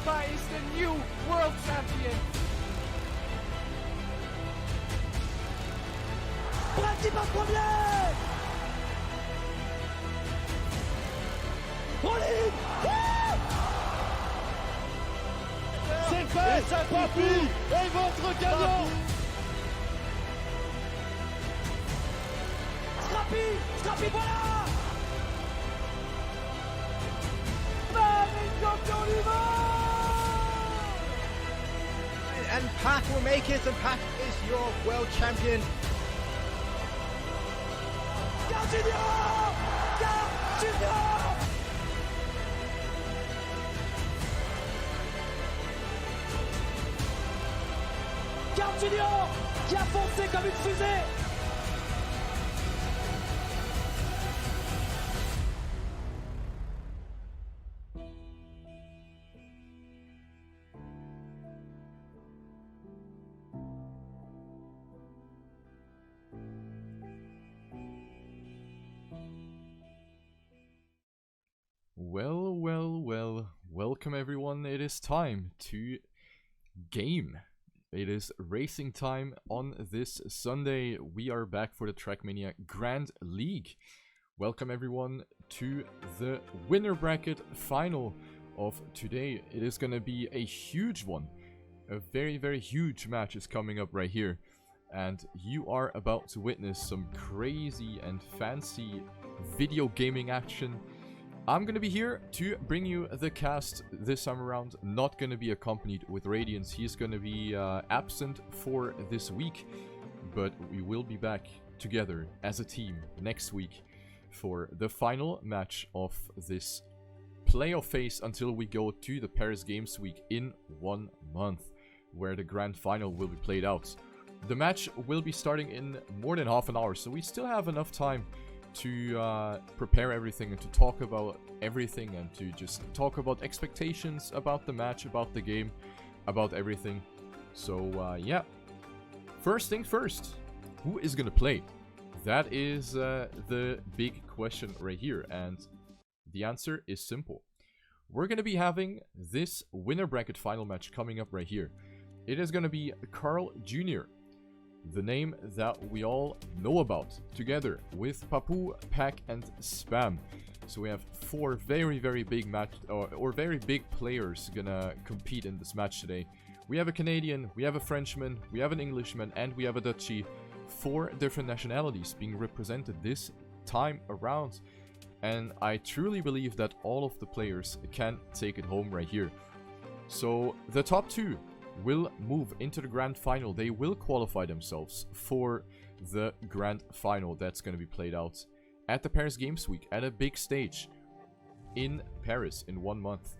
Kappa is the new world champion. Brati par premier. En ligne. C'est fait, Papou est votre gagnant. Scrappy, voilà. Champion du monde. And Pac will make it, and Pac is your world champion. Carl Junior qui a foncé comme une fusée. Well, welcome everyone. It is time to game. It is racing time on this Sunday. We are back for the Trackmania Grand League. Welcome everyone to the winner bracket final of today. It is going to be a huge one. A very huge match is coming up right here. And you are about to witness some crazy and fancy video gaming action. I'm gonna be here to bring you the cast this time around, not gonna be accompanied with Radiance. He's gonna be absent for this week, but we will be back together as a team next week for the final match of this playoff phase until we go to the Paris Games Week in 1 month, where the grand final will be played out. The match will be starting in more than half an hour, so we still have enough time to prepare everything and to talk about everything and to just talk about expectations about the match, about the game, about everything. So yeah, first thing first, who is gonna play? That is the big question right here, and the answer is simple. We're gonna be having this winner bracket final match coming up right here. It is gonna be Carl Jr., the name that we all know about, together with Papou, Pac, and Spam. So we have 4 very big match or very big players gonna compete in this match today. We have a Canadian, we have a Frenchman, we have an Englishman, and we have a Dutchie. 4 different nationalities being represented this time around. And I truly believe that all of the players can take it home right here. So the top 2 will move into the grand final. They will qualify themselves for the grand final that's going to be played out at the Paris Games Week at a big stage in Paris in 1 month.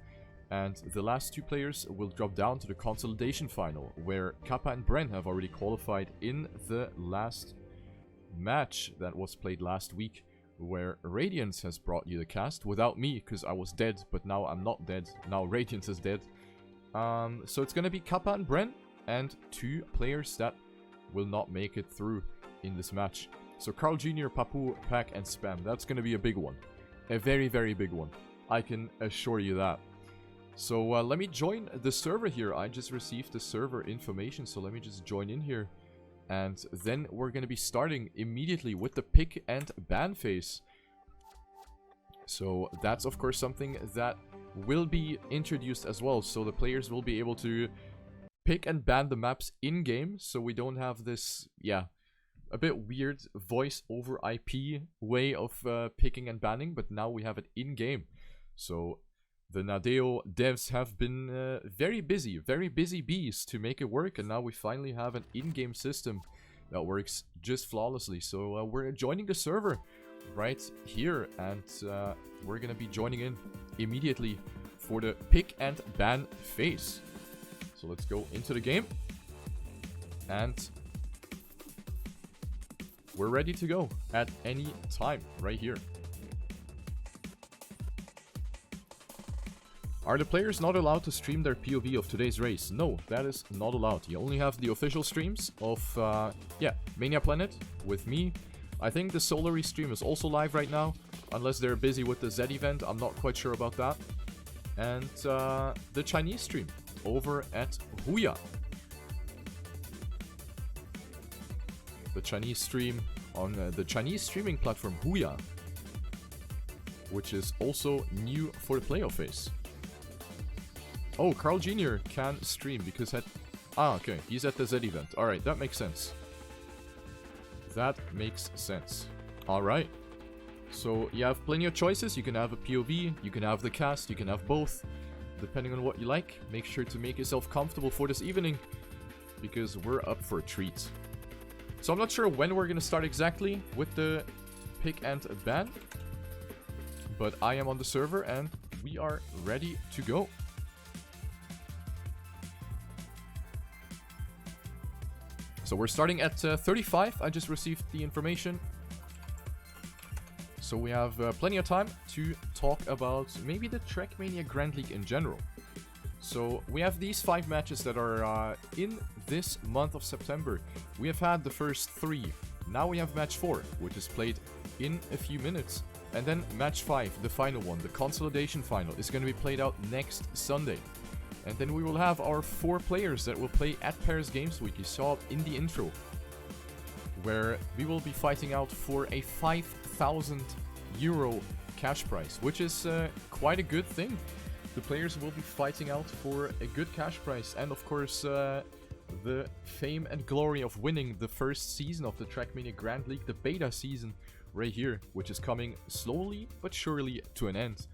And the last 2 players will drop down to the consolidation final, where Kappa and Bren have already qualified in the last match that was played last week, where Radiance has brought you the cast without me because I was dead, but now I'm not dead. Now Radiance is dead. So it's gonna be Kappa and Bren, and 2 players that will not make it through in this match. So Carl Jr., Papou, Pac, and Spam. That's gonna be a big one. A very big one. I can assure you that. So let me join the server here. I just received the server information, so let me just join in here. And then we're gonna be starting immediately with the pick and ban phase. So that's of course something that will be introduced as well, so the players will be able to pick and ban the maps in-game, so we don't have this, yeah, a bit weird voice over IP way of picking and banning, but now we have it in-game. So the Nadeo devs have been very busy bees to make it work, and now we finally have an in-game system that works just flawlessly. So we're joining the server right here, and we're gonna be joining in immediately for the pick and ban phase. So let's go into the game, and we're ready to go at any time right here. Are the players not allowed to stream their POV of today's race? No, that is not allowed. You only have the official streams of yeah, Mania Planet with me. I think the Solary stream is also live right now, unless they're busy with the Z event. I'm not quite sure about that. and the Chinese stream over at Huya. The Chinese stream on the Chinese streaming platform Huya, which is also new for the playoff phase. Oh, Carl Jr. can stream because okay, he's at the Z event. Alright, that makes sense. That makes sense. Alright. So you have plenty of choices. You can have a POV, you can have the cast, you can have both. Depending on what you like. Make sure to make yourself comfortable for this evening, because we're up for a treat. So I'm not sure when we're gonna start exactly with the pick and ban, but I am on the server and we are ready to go. So we're starting at 35. I just received the information. So we have plenty of time to talk about maybe the Trackmania Grand League in general. So we have these 5 matches that are in this month of September. We have had the first 3. Now we have match 4, which is played in a few minutes. And then match 5, the final one, the consolidation final, is going to be played out next Sunday. And then we will have our 4 players that will play at Paris Games Week. You saw it in the intro, where we will be fighting out for a 5,000 euro cash prize, which is quite a good thing. The players will be fighting out for a good cash prize, and of course the fame and glory of winning the first season of the Trackmania Grand League, the beta season right here, which is coming slowly but surely to an end.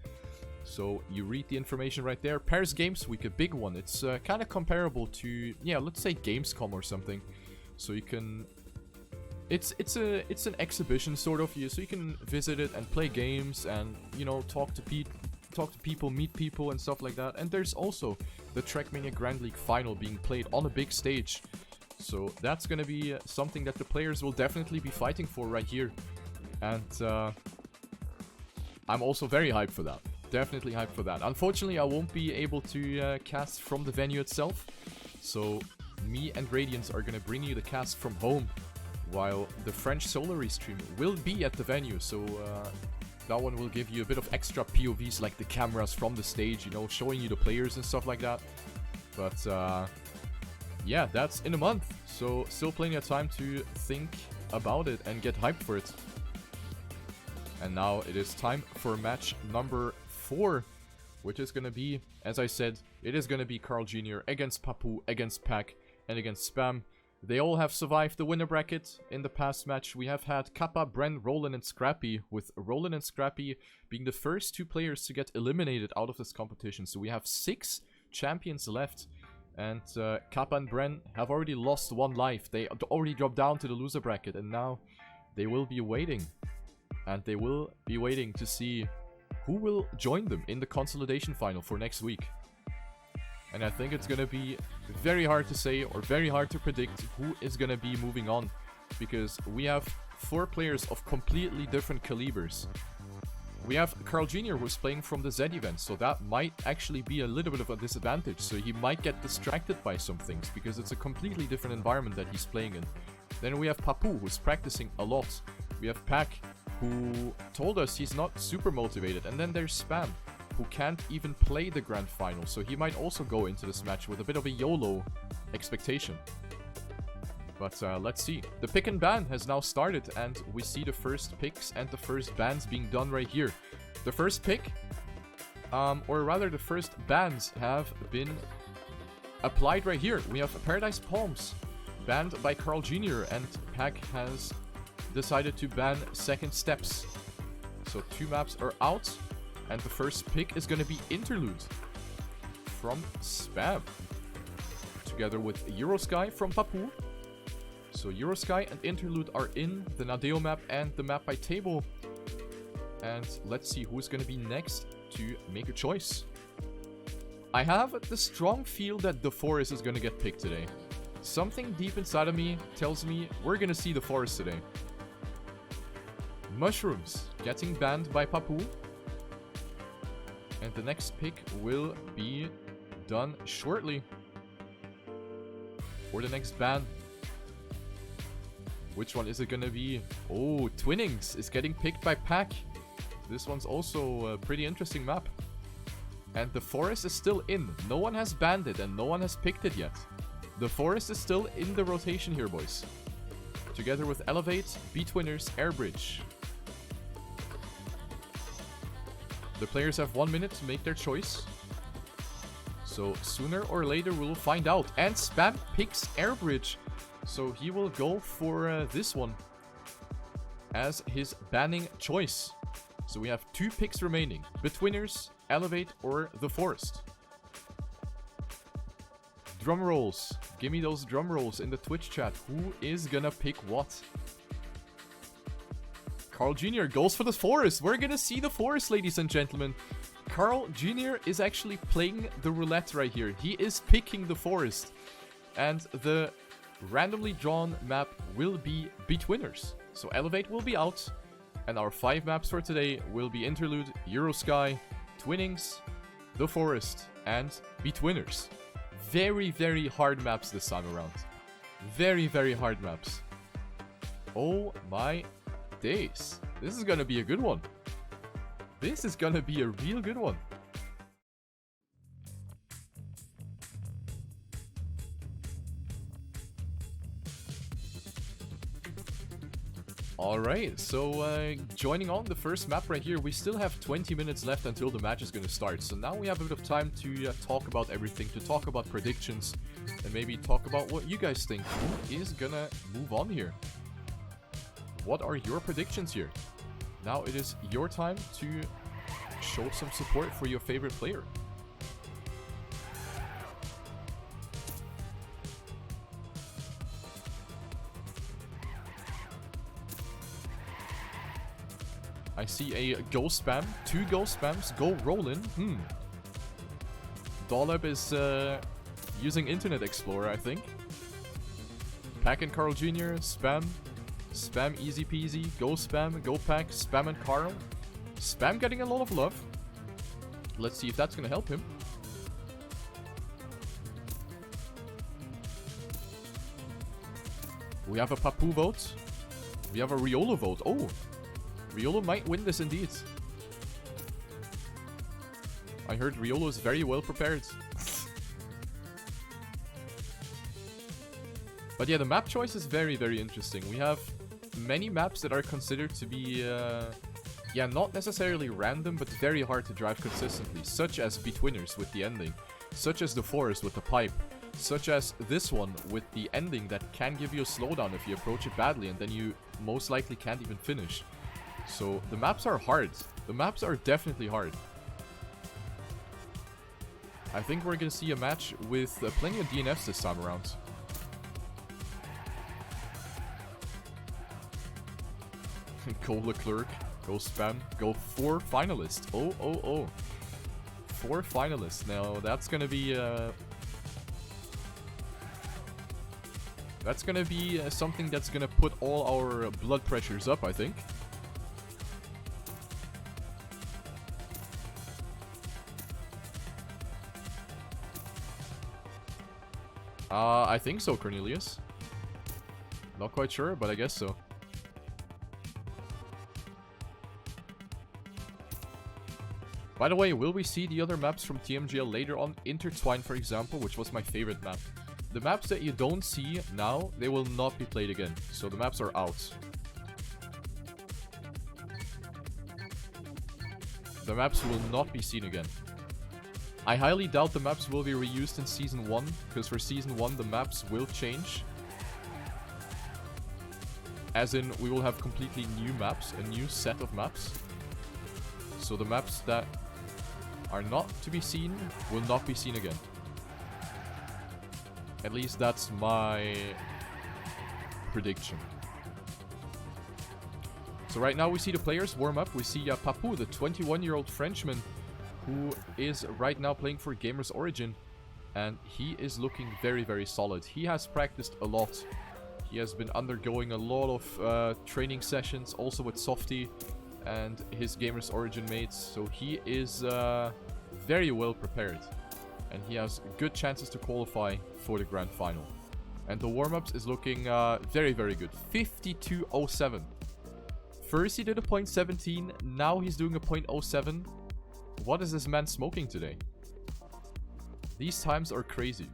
So you read the information right there. Paris Games Week, a big one. It's kind of comparable to, yeah, let's say Gamescom or something. So you can, it's an exhibition sort of, so you can visit it and play games and, you know, talk to people, meet people and stuff like that. And there's also the Trackmania Grand League final being played on a big stage. So that's gonna be something that the players will definitely be fighting for right here. And I'm also very hyped for that. Definitely hyped for that. Unfortunately, I won't be able to cast from the venue itself. So me and Radiance are gonna bring you the cast from home, while the French Solary stream will be at the venue. So that one will give you a bit of extra POVs, like the cameras from the stage, you know, showing you the players and stuff like that. But yeah, that's in a month. So still plenty of time to think about it and get hyped for it. And now it is time for match number 4, which is going to be, as I said, it is going to be Carl Jr. against Papu, against Pack, and against Spam. They all have survived the winner bracket. In the past match, we have had Kappa, Bren, Roland, and Scrappy, with Roland and Scrappy being the first 2 players to get eliminated out of this competition. So we have 6 champions left, and Kappa and Bren have already lost 1 life. They already dropped down to the loser bracket, and now they will be waiting. And they will be waiting to see who will join them in the consolidation final for next week. And I think it's gonna be very hard to say or very hard to predict who is gonna be moving on, because we have 4 players of completely different calibers. We have Carl Jr. who's playing from the Z event, so that might actually be a little bit of a disadvantage. So he might get distracted by some things, because it's a completely different environment that he's playing in. Then we have Papu, who's practicing a lot. We have Pack, who told us he's not super motivated. And then there's Spam, who can't even play the grand final. So he might also go into this match with a bit of a YOLO expectation. But let's see. The pick and ban has now started, and we see the first picks and the first bans being done right here. The first pick, or rather the first bans, have been applied right here. We have Paradise Palms banned by Carl Jr. and Pack has decided to ban Second Steps. So 2 maps are out, and the first pick is going to be Interlude from Spam, together with Eurosky from Papu. So Eurosky and Interlude are in the Nadeo map and the map by table. And let's see who's going to be next to make a choice. I have the strong feel that the Forest is going to get picked today. Something deep inside of me tells me we're going to see the Forest today. Mushrooms getting banned by Papu. And the next pick will be done shortly. Or the next ban. Which one is it gonna be? Oh, Twinings is getting picked by Pack. This one's also a pretty interesting map. And the forest is still in. No one has banned it and no one has picked it yet. The forest is still in the rotation here, boys. Together with Elevate, B-Twinners, Airbridge. The players have 1 minute to make their choice. So sooner or later we will find out. And Spam picks Airbridge. So he will go for this one as his banning choice. So we have 2 picks remaining. B-Twinners, Elevate, or the Forest. Drum rolls. Give me those drum rolls in the Twitch chat. Who is gonna pick what? Carl Jr. goes for the Forest. We're gonna see the Forest, ladies and gentlemen. Carl Jr. is actually playing the roulette right here. He is picking the Forest. And the randomly drawn map will be B-Twinners. So Elevate will be out. And our 5 maps for today will be Interlude, Eurosky, Twinings, the Forest, and B-Twinners. Very, very hard maps this time around. Very, very hard maps. Oh my days. This is gonna be a good one. This is gonna be a real good one. Alright, so joining on the first map right here, we still have 20 minutes left until the match is going to start. So now we have a bit of time to talk about everything, to talk about predictions, and maybe talk about what you guys think. Who is going to move on here? What are your predictions here? Now it is your time to show some support for your favorite player. I see a go spam, 2 go spams, go rollin. Dollab is using Internet Explorer, I think. Pack and Carl Jr., spam. Spam easy peasy, go spam, go pack, spam and Carl. Spam getting a lot of love. Let's see if that's gonna help him. We have a Papu vote. We have a Riolu vote. Oh! Riolu might win this indeed. I heard Riolu is very well prepared. But yeah, the map choice is very, very interesting. We have many maps that are considered to be, yeah, not necessarily random, but very hard to drive consistently. Such as B-Twinners with the ending. Such as the Forest with the pipe. Such as this one with the ending that can give you a slowdown if you approach it badly and then you most likely can't even finish. So the maps are hard. The maps are definitely hard. I think we're gonna see a match with plenty of DNFs this time around. Go Leclerc, go spam, go 4 finalists. Oh. 4 finalists. Now that's gonna be something that's gonna put all our blood pressures up, I think. I think so, Cornelius. Not quite sure, but I guess so. By the way, will we see the other maps from Tmgl later on? Intertwine, for example, which was my favorite map. The maps that you don't see now, they will not be played again. So the maps are out. The maps will not be seen again. I highly doubt the maps will be reused in Season 1, because for Season 1 the maps will change. As in, we will have completely new maps, a new set of maps. So the maps that are not to be seen will not be seen again. At least that's my prediction. So right now we see the players warm up. We see Papu, the 21-year-old Frenchman, who is right now playing for Gamers Origin, and he is looking very, very solid. He has practiced a lot. He has been undergoing a lot of training sessions, also with Softy and his Gamers Origin mates, so he is very well prepared, and he has good chances to qualify for the grand final. And the warm-ups is looking very, very good. 52.07. First he did a .17, now he's doing a .07. What is this man smoking today? These times are crazy.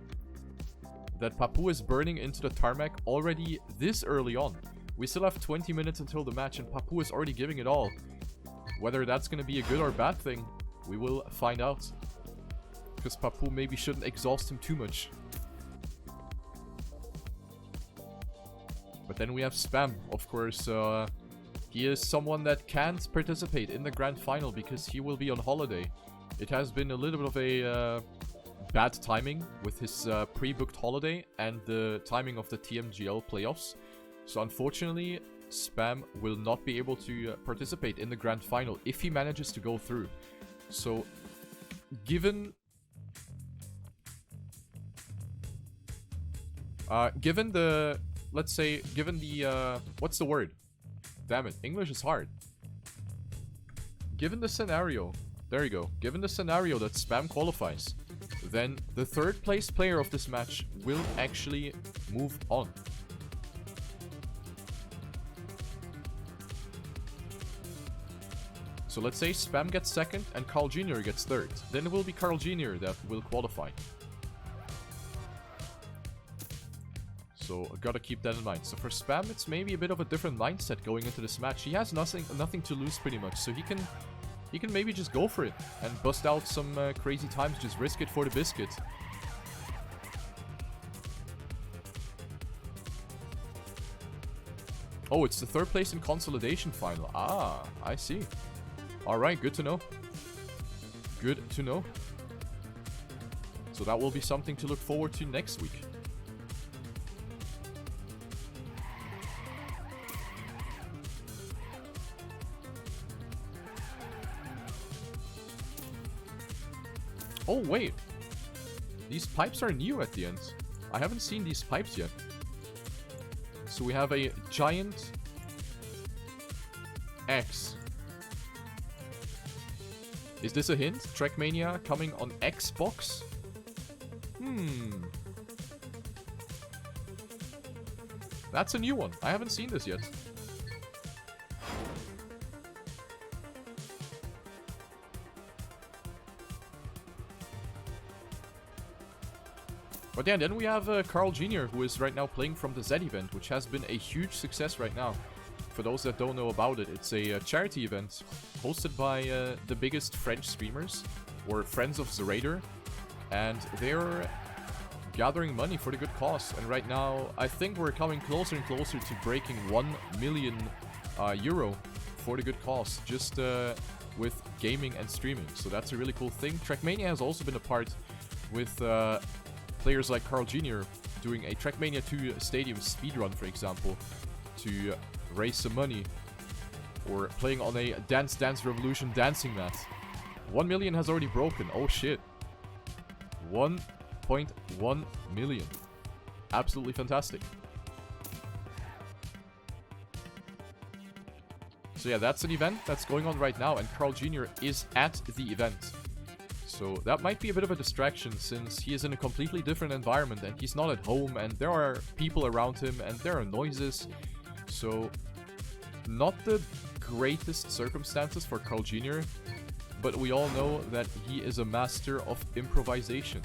That Papu is burning into the tarmac already this early on. We still have 20 minutes until the match and Papu is already giving it all. Whether that's going to be a good or bad thing, we will find out. Because Papu maybe shouldn't exhaust him too much. But then we have Spam, of course. He is someone that can't participate in the grand final because he will be on holiday. It has been a little bit of a bad timing with his pre-booked holiday and the timing of the Tmgl playoffs. So unfortunately, Spam will not be able to participate in the grand final if he manages to go through. So, given the, let's say, given the, what's the word? Damn it, English is hard. Given the scenario, there you go, given the scenario that Spam qualifies, then the third place player of this match will actually move on. So let's say Spam gets second and Carl Jr. gets third. Then it will be Carl Jr. that will qualify. So gotta keep that in mind. So for Spam, it's maybe a bit of a different mindset going into this match. He has nothing to lose pretty much, so he can maybe just go for it and bust out some crazy times, just risk it for the biscuit. Oh, it's the third place in consolidation final. Ah, I see. Alright, good to know. Good to know. So that will be something to look forward to next week. Oh, wait. These pipes are new at the end. I haven't seen these pipes yet. So we have a giant X. Is this a hint? Trackmania coming on Xbox? That's a new one. I haven't seen this yet. But yeah, then we have Carl Jr., who is right now playing from the Z event, which has been a huge success right now. For those that don't know about it, it's a charity event hosted by the biggest French streamers, or Friends of the Raider, and they're gathering money for the good cause. And right now, I think we're coming closer and closer to breaking 1 million euro for the good cause, just with gaming and streaming. So that's a really cool thing. Trackmania has also been a part with players like Carl Jr. doing a Trackmania 2 Stadium speedrun, for example, to raise some money, or playing on a Dance Dance Revolution dancing mat. 1 million has already broken. Oh shit. 1.1 million. Absolutely fantastic. So yeah, that's an event that's going on right now, and Carl Jr. is at the event. So that might be a bit of a distraction, since he is in a completely different environment and he's not at home and there are people around him and there are noises. So not the greatest circumstances for Carl Jr., but we all know that he is a master of improvisation.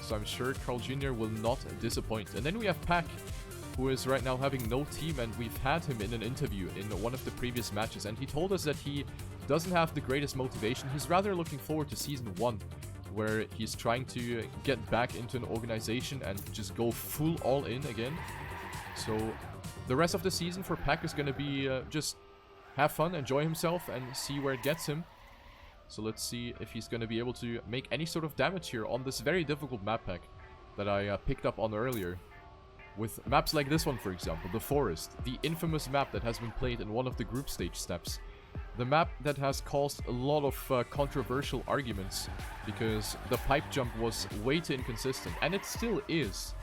So I'm sure Carl Jr. will not disappoint. And then we have Pack, who is right now having no team, and we've had him in an interview in one of the previous matches, and he told us that he doesn't have the greatest motivation. He's rather looking forward to Season 1, where he's trying to get back into an organization and just go full all in again. So the rest of the season for Pack is going to be just have fun, enjoy himself, and see where it gets him. So let's see if he's going to be able to make any sort of damage here on this very difficult map pack that I picked up on earlier. With maps like this one, for example, the Forest, the infamous map that has been played in one of the group stage steps. The map that has caused a lot of controversial arguments, because the pipe jump was way too inconsistent, and it still is.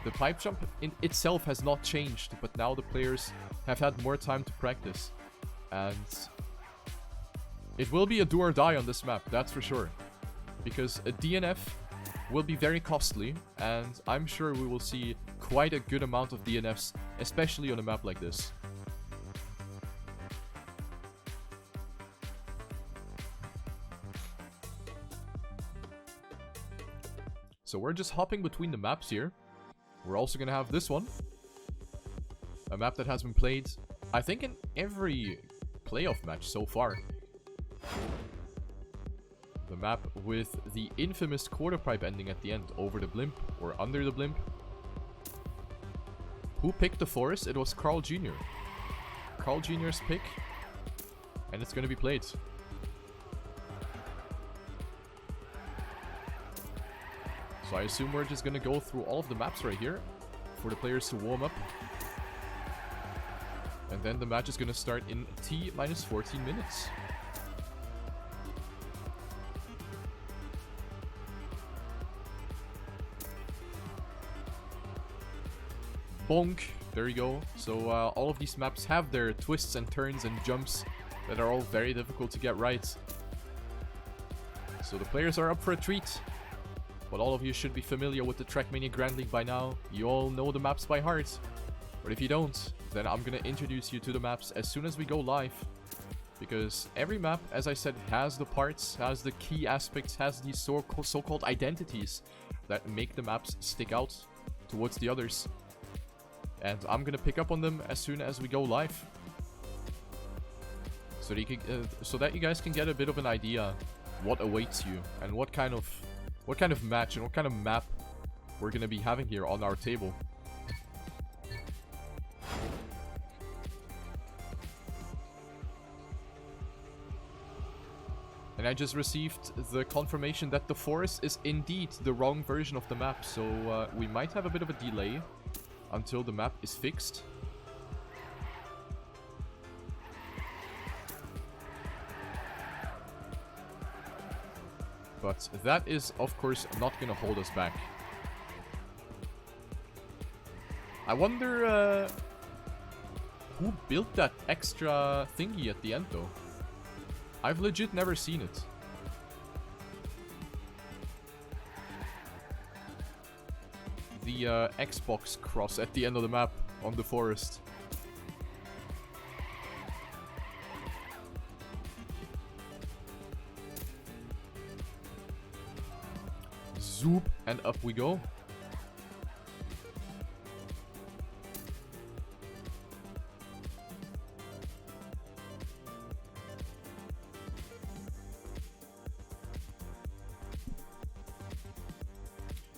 The pipe jump in itself has not changed, but now the players have had more time to practice. And it will be a do or die on this map, that's for sure. Because a DNF will be very costly, and I'm sure we will see quite a good amount of DNFs, especially on a map like this. So we're just hopping between the maps here. We're also gonna have this one. A map that has been played, I think, in every playoff match so far. The map with the infamous quarter pipe ending at the end, over the blimp, or under the blimp. Who picked the forest? It was Carl Jr. Carl Jr.'s pick. And it's gonna be played. So I assume we're just gonna go through all of the maps right here for the players to warm up. And then the match is gonna start in T-minus 14 minutes. Bonk. There you go. So all of these maps have their twists and turns and jumps that are all very difficult to get right. So the players are up for a treat. But all of you should be familiar with the Trackmania Grand League by now. You all know the maps by heart. But if you don't, then I'm gonna introduce you to the maps as soon as we go live. Because every map, as I said, has the parts, has the key aspects, has these so-called identities that make the maps stick out towards the others. And I'm gonna pick up on them as soon as we go live. So that you guys can get a bit of an idea what awaits you and what kind of match and what kind of map we're gonna be having here on our table. And I just received the confirmation that the forest is indeed the wrong version of the map, so we might have a bit of a delay until the map is fixed. But that is, of course, not gonna hold us back. I wonder who built that extra thingy at the end, though. I've legit never seen it. The Xbox cross at the end of the map on the forest. Zoop, and up we go.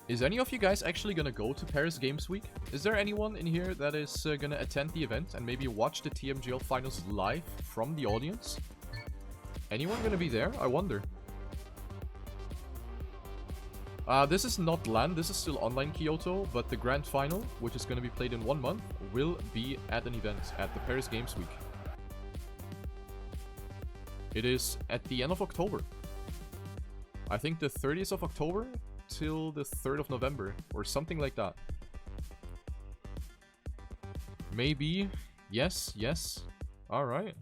Is any of you guys actually gonna go to Paris Games Week? Is there anyone in here that is gonna attend the event and maybe watch the Tmgl finals live from the audience? Anyone gonna be there? I wonder. This is not LAN, this is still online Kyoto, but the grand final, which is gonna be played in 1 month, will be at an event at the Paris Games Week. It is at the end of October. I think the 30th of October till the 3rd of November, or something like that. Maybe. Yes, yes. Alright.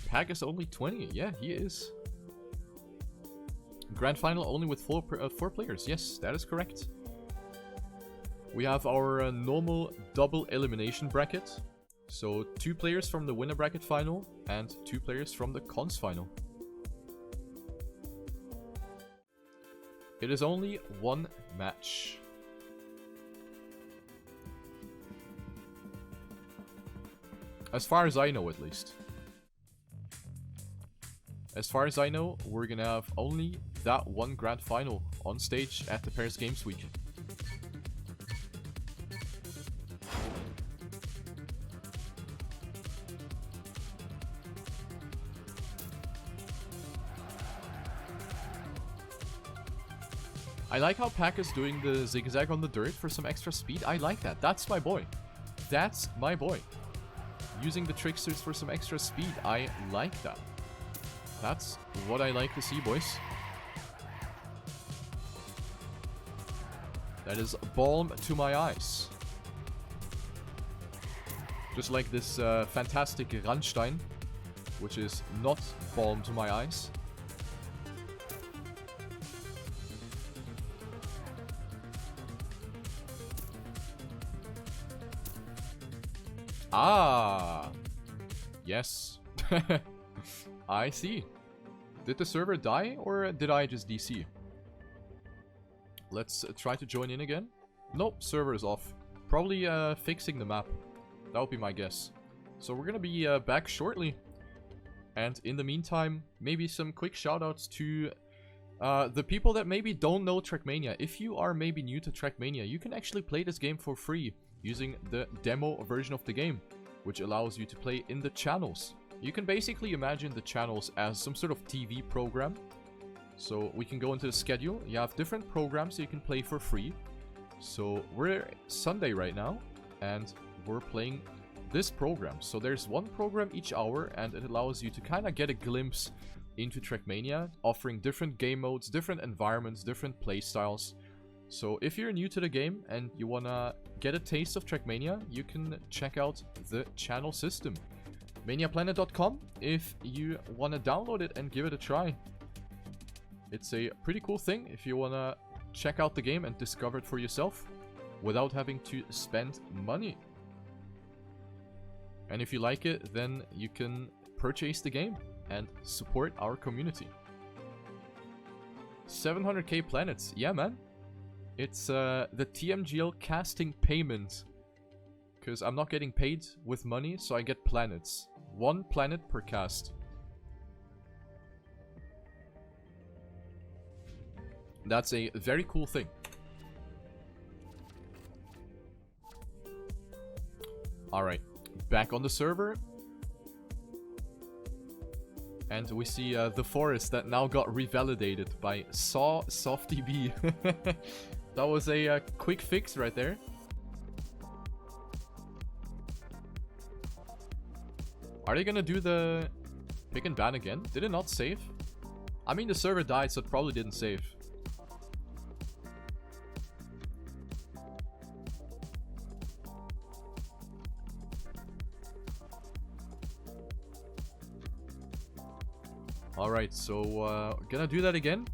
Pack is only 20. Yeah, he is. Grand final only with 4 players. Yes, that is correct. We have our normal double elimination bracket. So 2 players from the winner bracket final and 2 players from the cons final. It is only 1 match. As far as I know, at least. As far as I know, we're gonna have only that 1 grand final on stage at the Paris Games Week. I like how Pack is doing the zigzag on the dirt for some extra speed. I like that. That's my boy. That's my boy. Using the tricksters for some extra speed. I like that. That's what I like to see, boys. That is balm to my eyes. Just like this fantastic Randstein, which is not balm to my eyes. Ah, yes. I see. Did the server die, or did I just DC? Let's try to join in again. Nope, server is off. Probably fixing the map. That would be my guess. So we're gonna be back shortly. And in the meantime, maybe some quick shoutouts to the people that maybe don't know Trackmania. If you are maybe new to Trackmania, you can actually play this game for free using the demo version of the game, which allows you to play in the channels. You can basically imagine the channels as some sort of TV program. So we can go into the schedule. You have different programs you can play for free. So we're Sunday right now, and we're playing this program. So there's one program each hour, and it allows you to kind of get a glimpse into Trackmania, offering different game modes, different environments, different play styles. So if you're new to the game and you wanna get a taste of Trackmania, you can check out the channel system. ManiaPlanet.com if you wanna download it and give it a try. It's a pretty cool thing if you wanna check out the game and discover it for yourself without having to spend money. And if you like it, then you can purchase the game and support our community. 700k planets. Yeah, man. It's the Tmgl casting payment. Because I'm not getting paid with money, so I get planets. 1 planet per cast. That's a very cool thing. Alright, back on the server. And we see the forest that now got revalidated by SoftyB. That was a quick fix right there. Are they gonna do the pick and ban again? Did it not save? I mean, the server died, so it probably didn't save. Alright, so gonna do that again.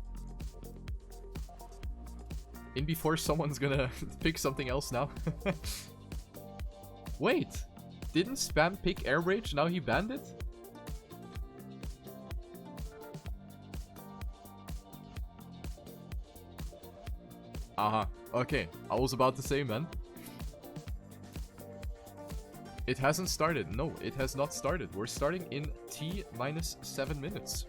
In before someone's gonna pick something else now. Wait, didn't Spam pick Air Rage? Now he banned it? Okay, I was about to say, man. It hasn't started. No, it has not started. We're starting in T-7 minutes.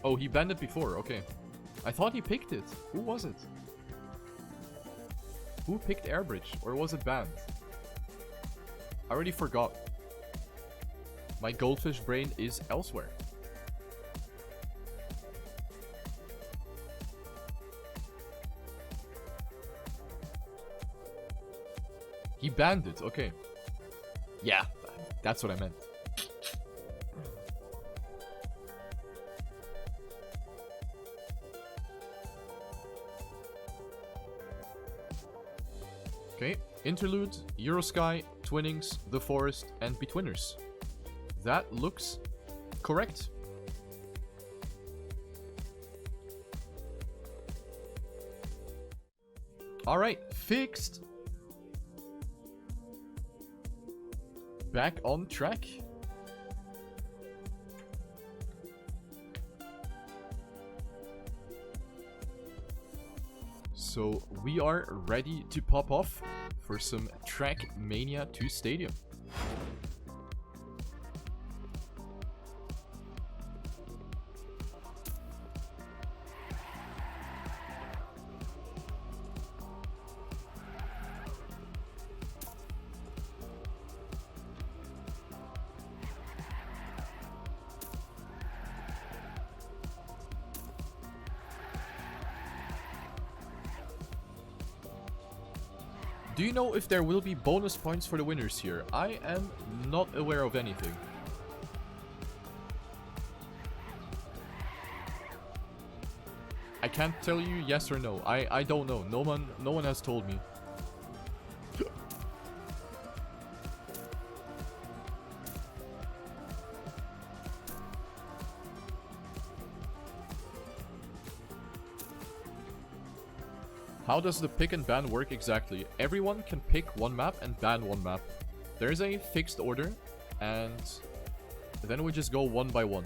Oh, he banned it before. Okay. I thought he picked it. Who was it? Who picked Airbridge? Or was it banned? I already forgot. My goldfish brain is elsewhere. He banned it, okay. Yeah, that's what I meant. Okay, Interlude, Eurosky, Twinings, The Forest, and Betwinners. That looks correct. Alright, fixed. Back on track. So we are ready to pop off for some Trackmania 2 Stadium. Do you know if there will be bonus points for the winners here? I am not aware of anything. I can't tell you yes or no. I don't know. No one has told me. How does the pick and ban work exactly? Everyone can pick one map and ban one map. There's a fixed order. And then we just go one by one.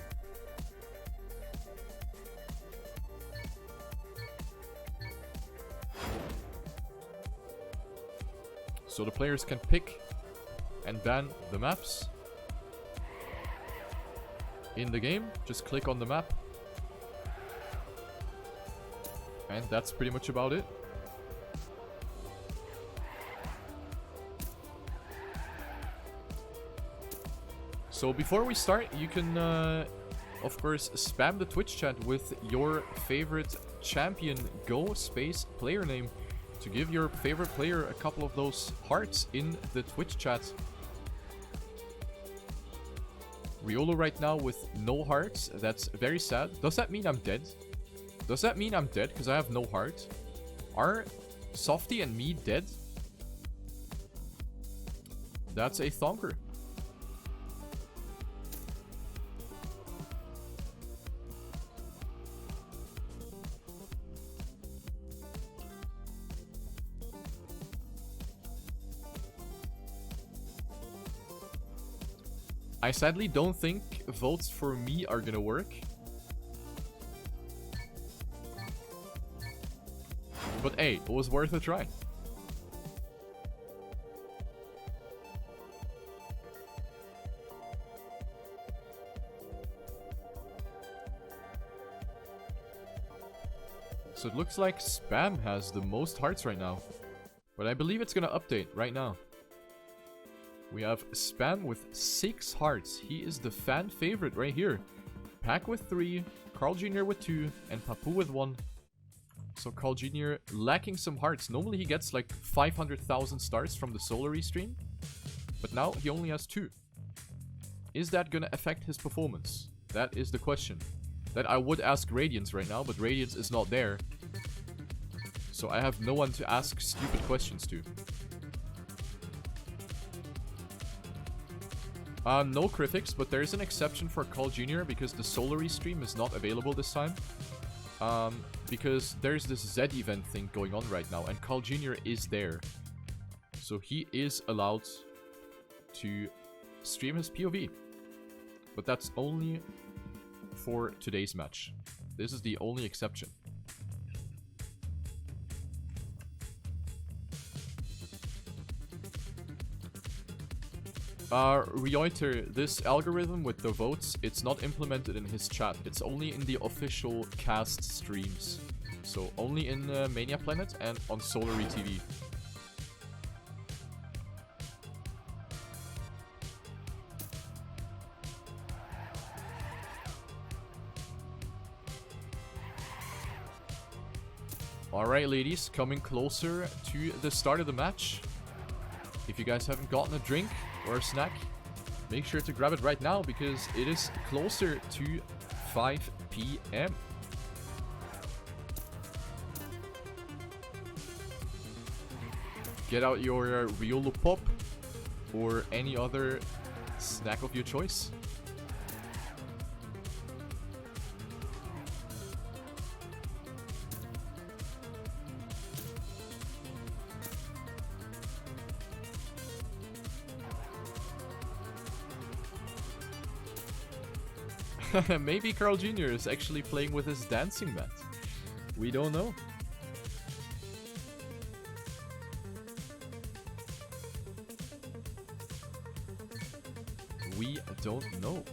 So the players can pick and ban the maps in the game. Just click on the map. And that's pretty much about it. So before we start, you can, of course, spam the Twitch chat with your favorite champion go space player name to give your favorite player a couple of those hearts in the Twitch chat. Riolu right now with no hearts. That's very sad. Does that mean I'm dead? Does that mean I'm dead because I have no heart? Are Softy and me dead? That's a thonker. I sadly don't think votes for me are gonna work. But hey, it was worth a try. So it looks like Spam has the most hearts right now. But I believe it's gonna update right now. We have Spam with 6 hearts. He is the fan favorite right here. Pack with 3, Carl Jr. with 2, and Papu with 1. So Carl Jr. lacking some hearts. Normally he gets like 500,000 stars from the Solar stream. But now he only has 2. Is that gonna affect his performance? That is the question. That I would ask Radiance right now, but Radiance is not there. So I have no one to ask stupid questions to. No critics, but there is an exception for Carl Jr. because the Solar stream is not available this time. Because there's this Z event thing going on right now, and Carl Jr. is there. So he is allowed to stream his POV. But that's only for today's match. This is the only exception. Reuter, this algorithm with the votes, it's not implemented in his chat. It's only in the official cast streams. So only in Mania Planet and on Solar TV. Alright ladies, coming closer to the start of the match. If you guys haven't gotten a drink or a snack, make sure to grab it right now because it is closer to 5 PM. Get out your Riolu Pop or any other snack of your choice. Maybe Carl Jr. is actually playing with his dancing mat. We don't know. We don't know.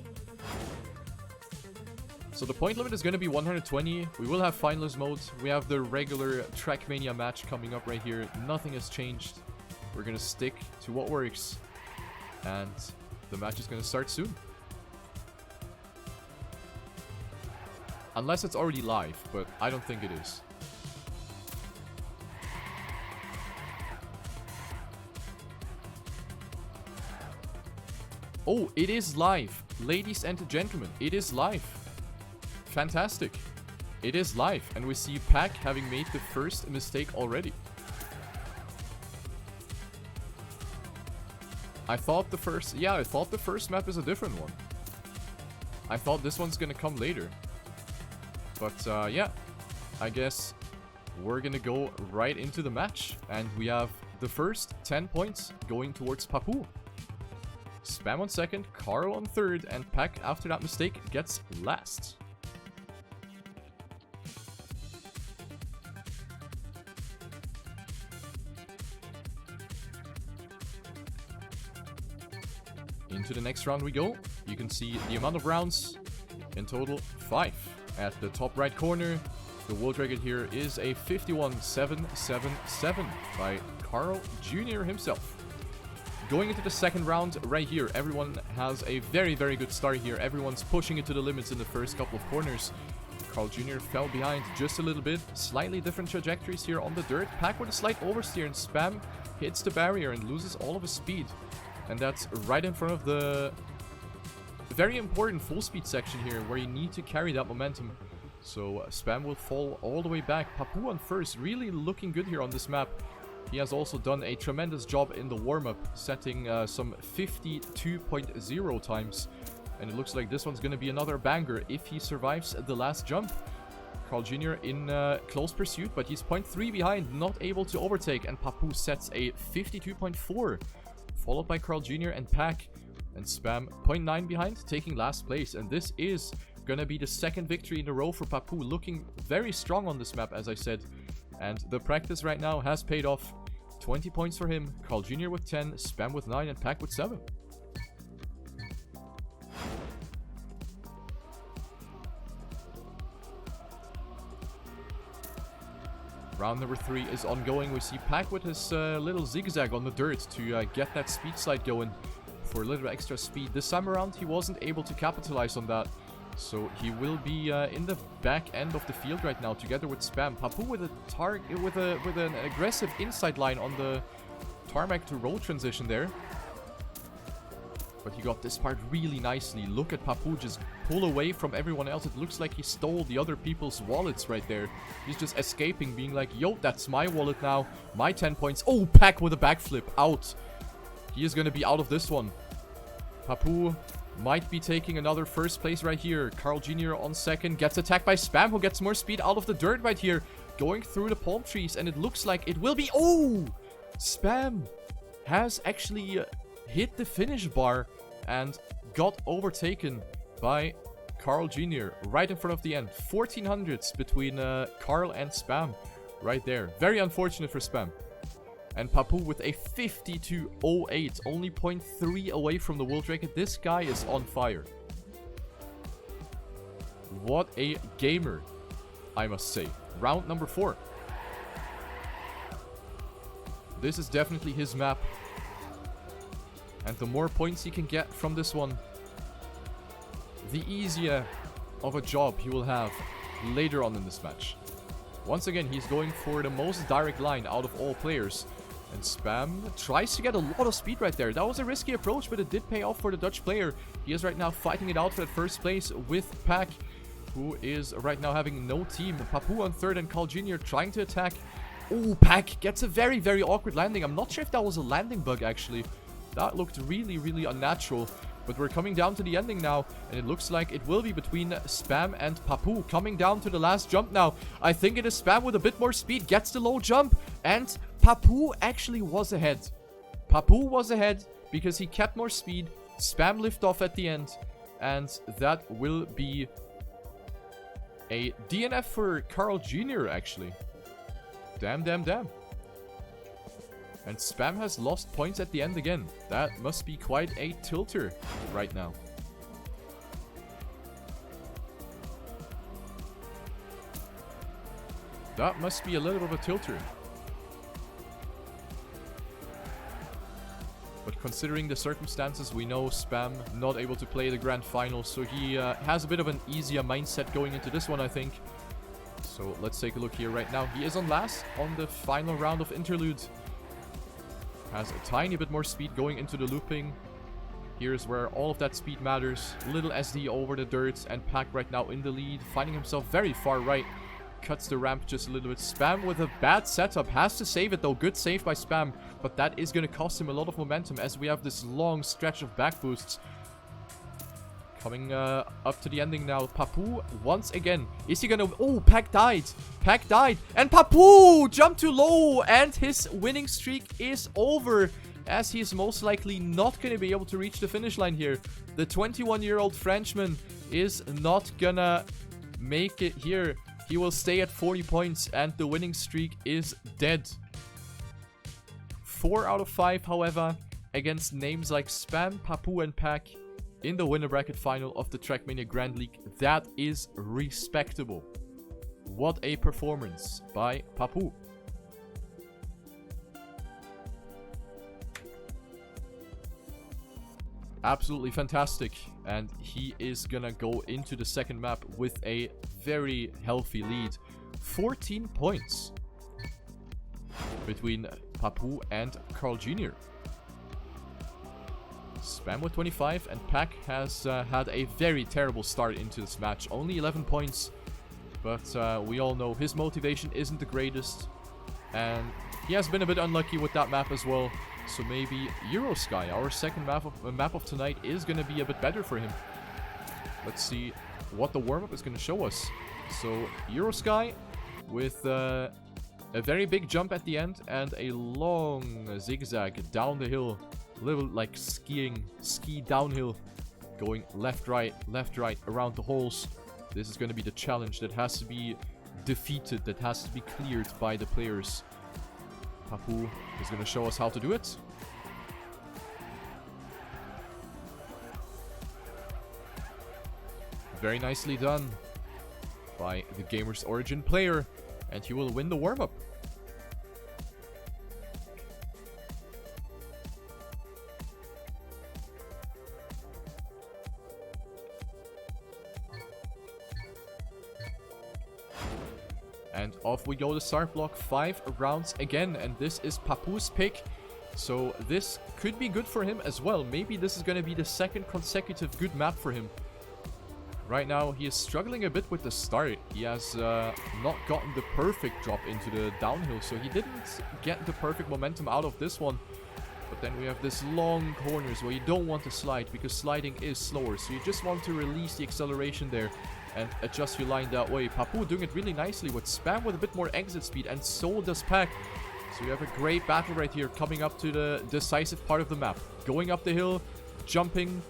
So the point limit is going to be 120. We will have finalist mode. We have the regular Trackmania match coming up right here. Nothing has changed. We're going to stick to what works. And the match is going to start soon. Unless it's already live, but I don't think it is. Oh, it is live. Ladies and gentlemen, it is live. Fantastic. It is live. And we see Pack having made the first mistake already. I thought the first map is a different one. I thought this one's gonna come later. But yeah, I guess we're gonna go right into the match. And we have the first 10 points going towards Papu. Spam on second, Carl on third, and Pack, after that mistake, gets last. Into the next round we go. You can see the amount of rounds, in total 5. At the top right corner, the world record here is a 51.777 by Carl Jr. himself. Going into the second round right here, everyone has a very, very good start here. Everyone's pushing it to the limits in the first couple of corners. Carl Jr. fell behind just a little bit. Slightly different trajectories here on the dirt. Pack with a slight oversteer, and Spam hits the barrier and loses all of his speed. And that's right in front of the very important full speed section here, where you need to carry that momentum. So Spam will fall all the way back. Papu on first, really looking good here on this map. He has also done a tremendous job in the warm-up, setting some 52.0 times. And it looks like this one's going to be another banger if he survives the last jump. Carl Jr. in close pursuit, but he's 0.3 behind, not able to overtake. And Papu sets a 52.4, followed by Carl Jr. and Pack. And Spam 0.9 behind, taking last place. And this is going to be the second victory in a row for Papu, looking very strong on this map, as I said. And the practice right now has paid off. 20 points for him. Carl Jr. with 10, Spam with 9, and Pack with 7. Round number 3 is ongoing. We see Pack with his little zigzag on the dirt to get that speed slide going for a little extra speed. This time around, he wasn't able to capitalize on that. So he will be in the back end of the field right now, together with Spam. Papu with a with an aggressive inside line on the tarmac to road transition there. But he got this part really nicely. Look at Papu just pull away from everyone else. It looks like he stole the other people's wallets right there. He's just escaping, being like, yo, that's my wallet now. My 10 points. Oh, Pack with a backflip. Out. He is going to be out of this one. Papu might be taking another first place right here. Carl Jr. on second, gets attacked by Spam, who gets more speed out of the dirt right here, going through the palm trees, and it looks like it will be... Oh! Spam has actually hit the finish bar and got overtaken by Carl Jr. right in front of the end. 1400s between Carl and Spam right there. Very unfortunate for Spam. And Papu with a 52.08, only 0.3 away from the world record. This guy is on fire. What a gamer, I must say. Round number 4. This is definitely his map. And the more points he can get from this one, the easier of a job he will have later on in this match. Once again, he's going for the most direct line out of all players. And Spam tries to get a lot of speed right there. That was a risky approach, but it did pay off for the Dutch player. He is right now fighting it out for that first place with Pack, who is right now having no team. Papu on third and Carl Jr. trying to attack. Oh, Pack gets a very, very awkward landing. I'm not sure if that was a landing bug, actually. That looked really, really unnatural. But we're coming down to the ending now, and it looks like it will be between Spam and Papu. Coming down to the last jump now. I think it is Spam with a bit more speed, gets the low jump, and Papu actually was ahead. Papu was ahead because he kept more speed. Spam lift off at the end, and that will be a DNF for Carl Jr. actually. Damn, damn, damn. And Spam has lost points at the end again. That must be quite a tilter right now. That must be a little bit of a tilter. But considering the circumstances, we know Spam not able to play the grand final. So he has a bit of an easier mindset going into this one, I think. So let's take a look here right now. He is on last on the final round of Interlude. Has a tiny bit more speed going into the looping. Here's where all of that speed matters. Little SD over the dirt, and Pack right now in the lead, finding himself very far right. Cuts the ramp just a little bit. Spam with a bad setup. Has to save it though. Good save by Spam. But that is going to cost him a lot of momentum as we have this long stretch of back boosts. Coming up to the ending now. Papu once again. Is he gonna... Oh, Pack died. Pack died. And Papu jumped too low. And his winning streak is over. as he is most likely not going to be able to reach the finish line here. The 21-year-old Frenchman is not gonna make it here. He will stay at 40 points and the winning streak is dead. 4 out of 5, however, against names like Spam, Papu, and Pack in the winner bracket final of the Trackmania Grand League. That is respectable. What a performance by Papu. Absolutely fantastic. And he is gonna go into the second map with a very healthy lead. 14 points between Papu and Carl Jr. Spam with 25, and Pack has had a very terrible start into this match. Only 11 points, but we all know his motivation isn't the greatest. And he has been a bit unlucky with that map as well. So maybe Eurosky, our second map of tonight, is going to be a bit better for him. Let's see what the warm-up is going to show us. So Eurosky with a very big jump at the end and a long zigzag down the hill. A little like ski downhill, going left, right, around the holes. This is going to be the challenge that has to be defeated, that has to be cleared by the players. Papu is going to show us how to do it. Very nicely done by the Gamer's Origin player, and he will win the warm-up. And off we go to start block, 5 rounds again, and this is Papu's pick. So this could be good for him as well. Maybe this is going to be the second consecutive good map for him. Right now he is struggling a bit with the start. He has not gotten the perfect drop into the downhill, so he didn't get the perfect momentum out of this one. But then we have this long corners where you don't want to slide because sliding is slower, so you just want to release the acceleration there and adjust your line that way. Papu doing it really nicely with Spam with a bit more exit speed, and so does Pack. So we have a great battle right here coming up to the decisive part of the map. Going up the hill, jumping,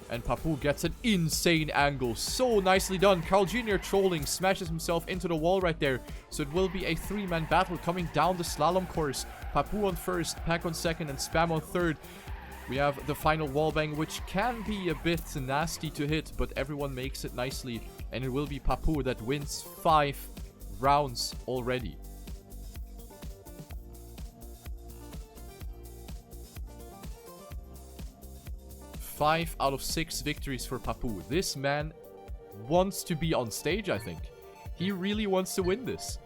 and Papu gets an insane angle. So nicely done. Carl Jr. trolling, smashes himself into the wall right there. So it will be a 3-man battle coming down the slalom course. Papu on first, Pack on second, and Spam on third. We have the final wallbang, which can be a bit nasty to hit, but everyone makes it nicely. And it will be Papu that wins 5 rounds already. Five out of 6 victories for Papu. This man wants to be on stage, I think. He really wants to win this.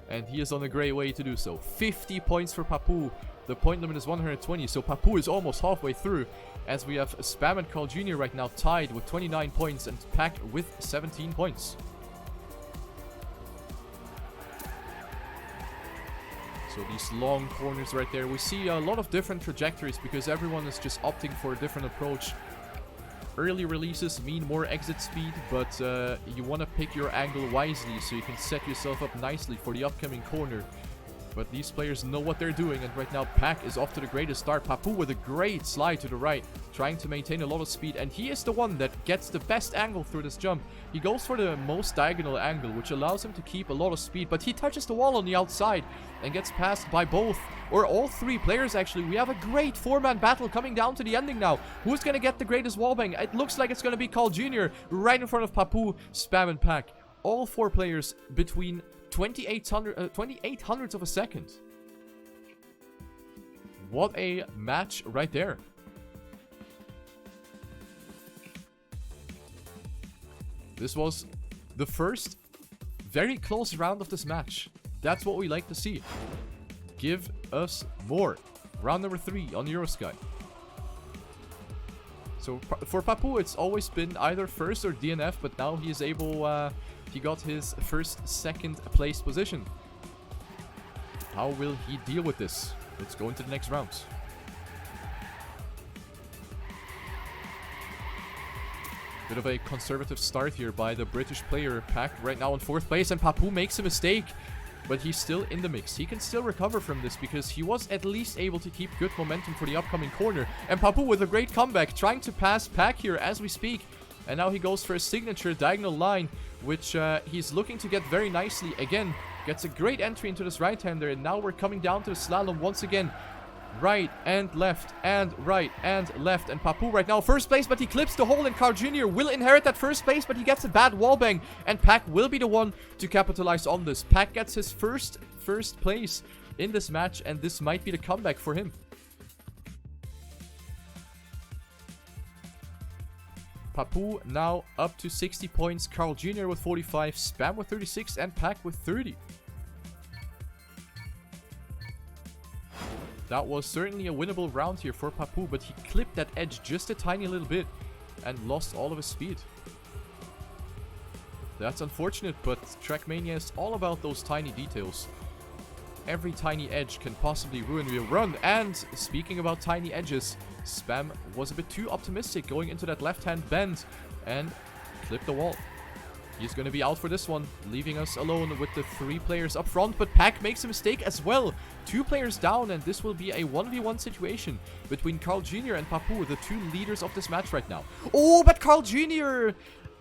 And he is on a great way to do so. 50 points for Papu. The point limit is 120, so Papu is almost halfway through. As we have Spam and Carl Jr. right now tied with 29 points and Pack with 17 points. So these long corners right there, we see a lot of different trajectories because everyone is just opting for a different approach. Early releases mean more exit speed, but you want to pick your angle wisely so you can set yourself up nicely for the upcoming corner. But these players know what they're doing, and right now Pack is off to the greatest start. Papu with a great slide to the right, trying to maintain a lot of speed, and he is the one that gets the best angle through this jump. He goes for the most diagonal angle, which allows him to keep a lot of speed, but he touches the wall on the outside and gets passed by both, or all 3 players actually. We have a great 4-man battle coming down to the ending now. Who's gonna get the greatest wallbang? It looks like it's gonna be Carl Jr. right in front of Papu, Spam, and Pack. All 4 players between 2800ths of a second. What a match right there. This was the first very close round of this match. That's what we like to see. Give us more. Round number 3 on Eurosky. So for Papu, it's always been either first or DNF, but now he is able, he got his first, second place position. How will he deal with this? Let's go into the next round. Bit of a conservative start here by the British player. Pack right now in 4th place, and Papu makes a mistake. but he's still in the mix. He can still recover from this because he was at least able to keep good momentum for the upcoming corner. And Papou with a great comeback, trying to pass Pack here as we speak. And now he goes for a signature diagonal line, which he's looking to get very nicely. Again, gets a great entry into this right-hander, and now we're coming down to the slalom once again. Right and left and right and left, and Papou right now first place, but he clips the hole, and Carl Jr. will inherit that first place, but he gets a bad wallbang, and Pack will be the one to capitalize on this. Pack gets his first place in this match, and this might be the comeback for him. Papou now up to 60 points, Carl Jr. with 45, Spam with 36, and Pack with 30. That was certainly a winnable round here for Papou, but he clipped that edge just a tiny little bit and lost all of his speed. That's unfortunate, but Trackmania is all about those tiny details. Every tiny edge can possibly ruin your run, and speaking about tiny edges, Spam was a bit too optimistic going into that left-hand bend and clipped the wall. He's going to be out for this one, leaving us alone with the 3 players up front. But Pack makes a mistake as well. 2 players down, and this will be a 1v1 situation between Carl Jr. and Papou, the 2 leaders of this match right now. Oh, but Carl Jr.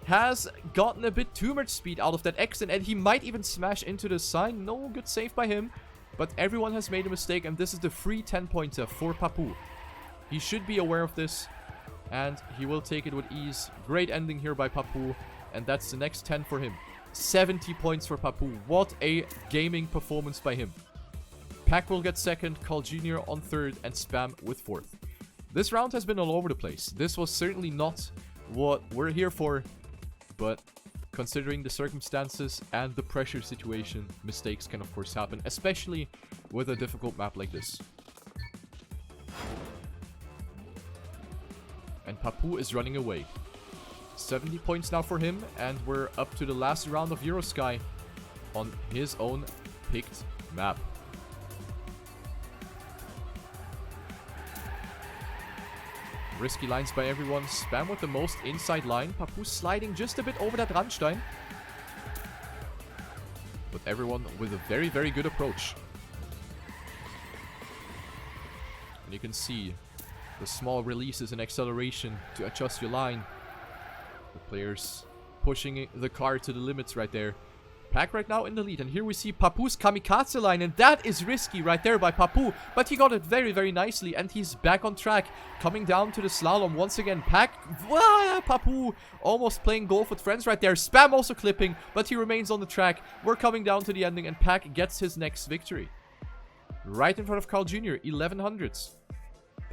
has gotten a bit too much speed out of that exit, and he might even smash into the sign. No good save by him, but everyone has made a mistake, and this is the free 10-pointer for Papou. He should be aware of this, and he will take it with ease. Great ending here by Papou. And that's the next 10 for him. 70 points for Papou. What a gaming performance by him. Pack will get second, Carl Jr. on third, and Spam with fourth. This round has been all over the place. This was certainly not what we're here for. But considering the circumstances and the pressure situation, mistakes can of course happen. Especially with a difficult map like this. And Papou is running away. 70 points now for him, and we're up to the last round of Eurosky on his own picked map. Risky lines by everyone. Spam with the most inside line. Papou sliding just a bit over that Randstein. But everyone with a very, very good approach. And you can see the small releases and acceleration to adjust your line. The players pushing the car to the limits right there. Pack right now in the lead, and here we see Papou's kamikaze line, and that is risky right there by Papou, but he got it very, very nicely, and he's back on track, coming down to the slalom once again. Pack, Papou almost playing golf with friends right there. Spam also clipping, but he remains on the track. We're coming down to the ending, and Pack gets his next victory. Right in front of Carl Jr., 1100s.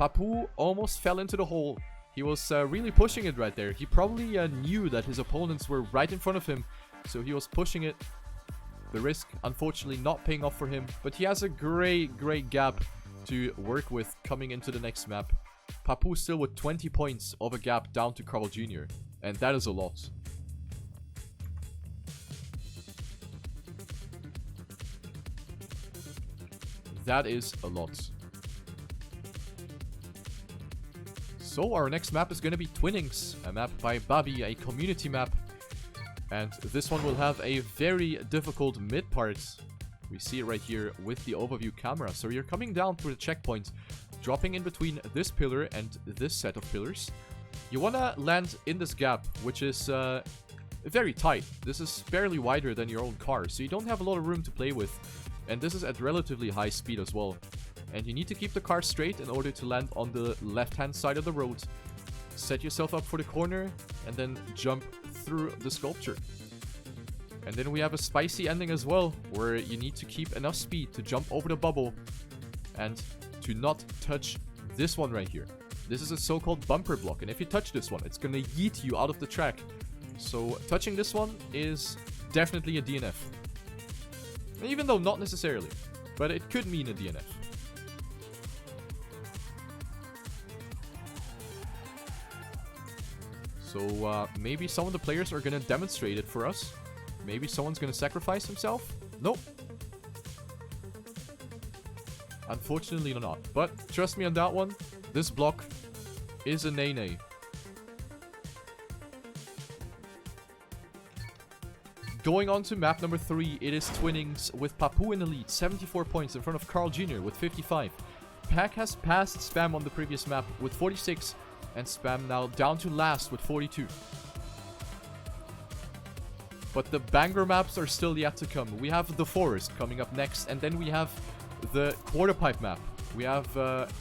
Papou almost fell into the hole. He was really pushing it right there. He probably knew that his opponents were right in front of him, so he was pushing it. The risk, unfortunately, not paying off for him, but he has a great, great gap to work with coming into the next map. Papou still with 20 points of a gap down to Carl Jr., and that is a lot. That is a lot. So our next map is going to be Twinings, a map by Babi, a community map. And this one will have a very difficult mid part. We see it right here with the overview camera. So you're coming down through the checkpoint, dropping in between this pillar and this set of pillars. You want to land in this gap, which is very tight. This is barely wider than your own car, so you don't have a lot of room to play with. And this is at relatively high speed as well. And you need to keep the car straight in order to land on the left-hand side of the road. Set yourself up for the corner and then jump through the sculpture. And then we have a spicy ending as well, where you need to keep enough speed to jump over the bubble and to not touch this one right here. This is a so-called bumper block, and if you touch this one, it's gonna yeet you out of the track. So touching this one is definitely a DNF. Even though not necessarily, but it could mean a DNF. So maybe some of the players are going to demonstrate it for us. Maybe someone's going to sacrifice himself. Nope. Unfortunately not. But trust me on that one. This block is a nay-nay. Going on to map number 3, it is Twinings with Papu in the lead, 74 points in front of Carl Jr. with 55. Pack has passed Spam on the previous map with 46, and Spam now down to last with 42. But the banger maps are still yet to come. We have the Forest coming up next, and then we have the Quarterpipe map. We have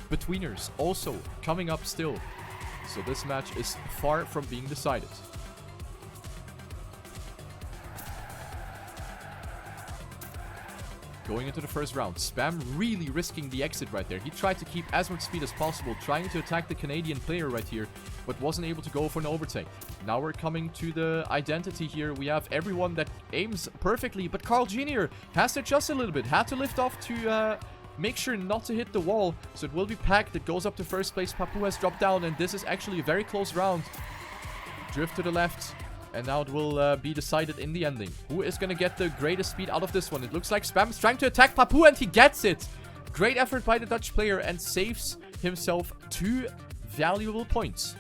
Betweeners also coming up still. So this match is far from being decided. Going into the first round, Spam really risking the exit right there. He tried to keep as much speed as possible, trying to attack the Canadian player right here, but wasn't able to go for an overtake. Now we're coming to the identity here. We have everyone that aims perfectly, but Carl Jr. has to adjust a little bit, had to lift off to make sure not to hit the wall. So it will be Pack that goes up to first place. Papu has dropped down, and this is actually a very close round. Drift to the left. And now it will be decided in the ending. Who is going to get the greatest speed out of this one? It looks like Spam is trying to attack Papu, and he gets it. Great effort by the Dutch player, and saves himself 2 valuable points.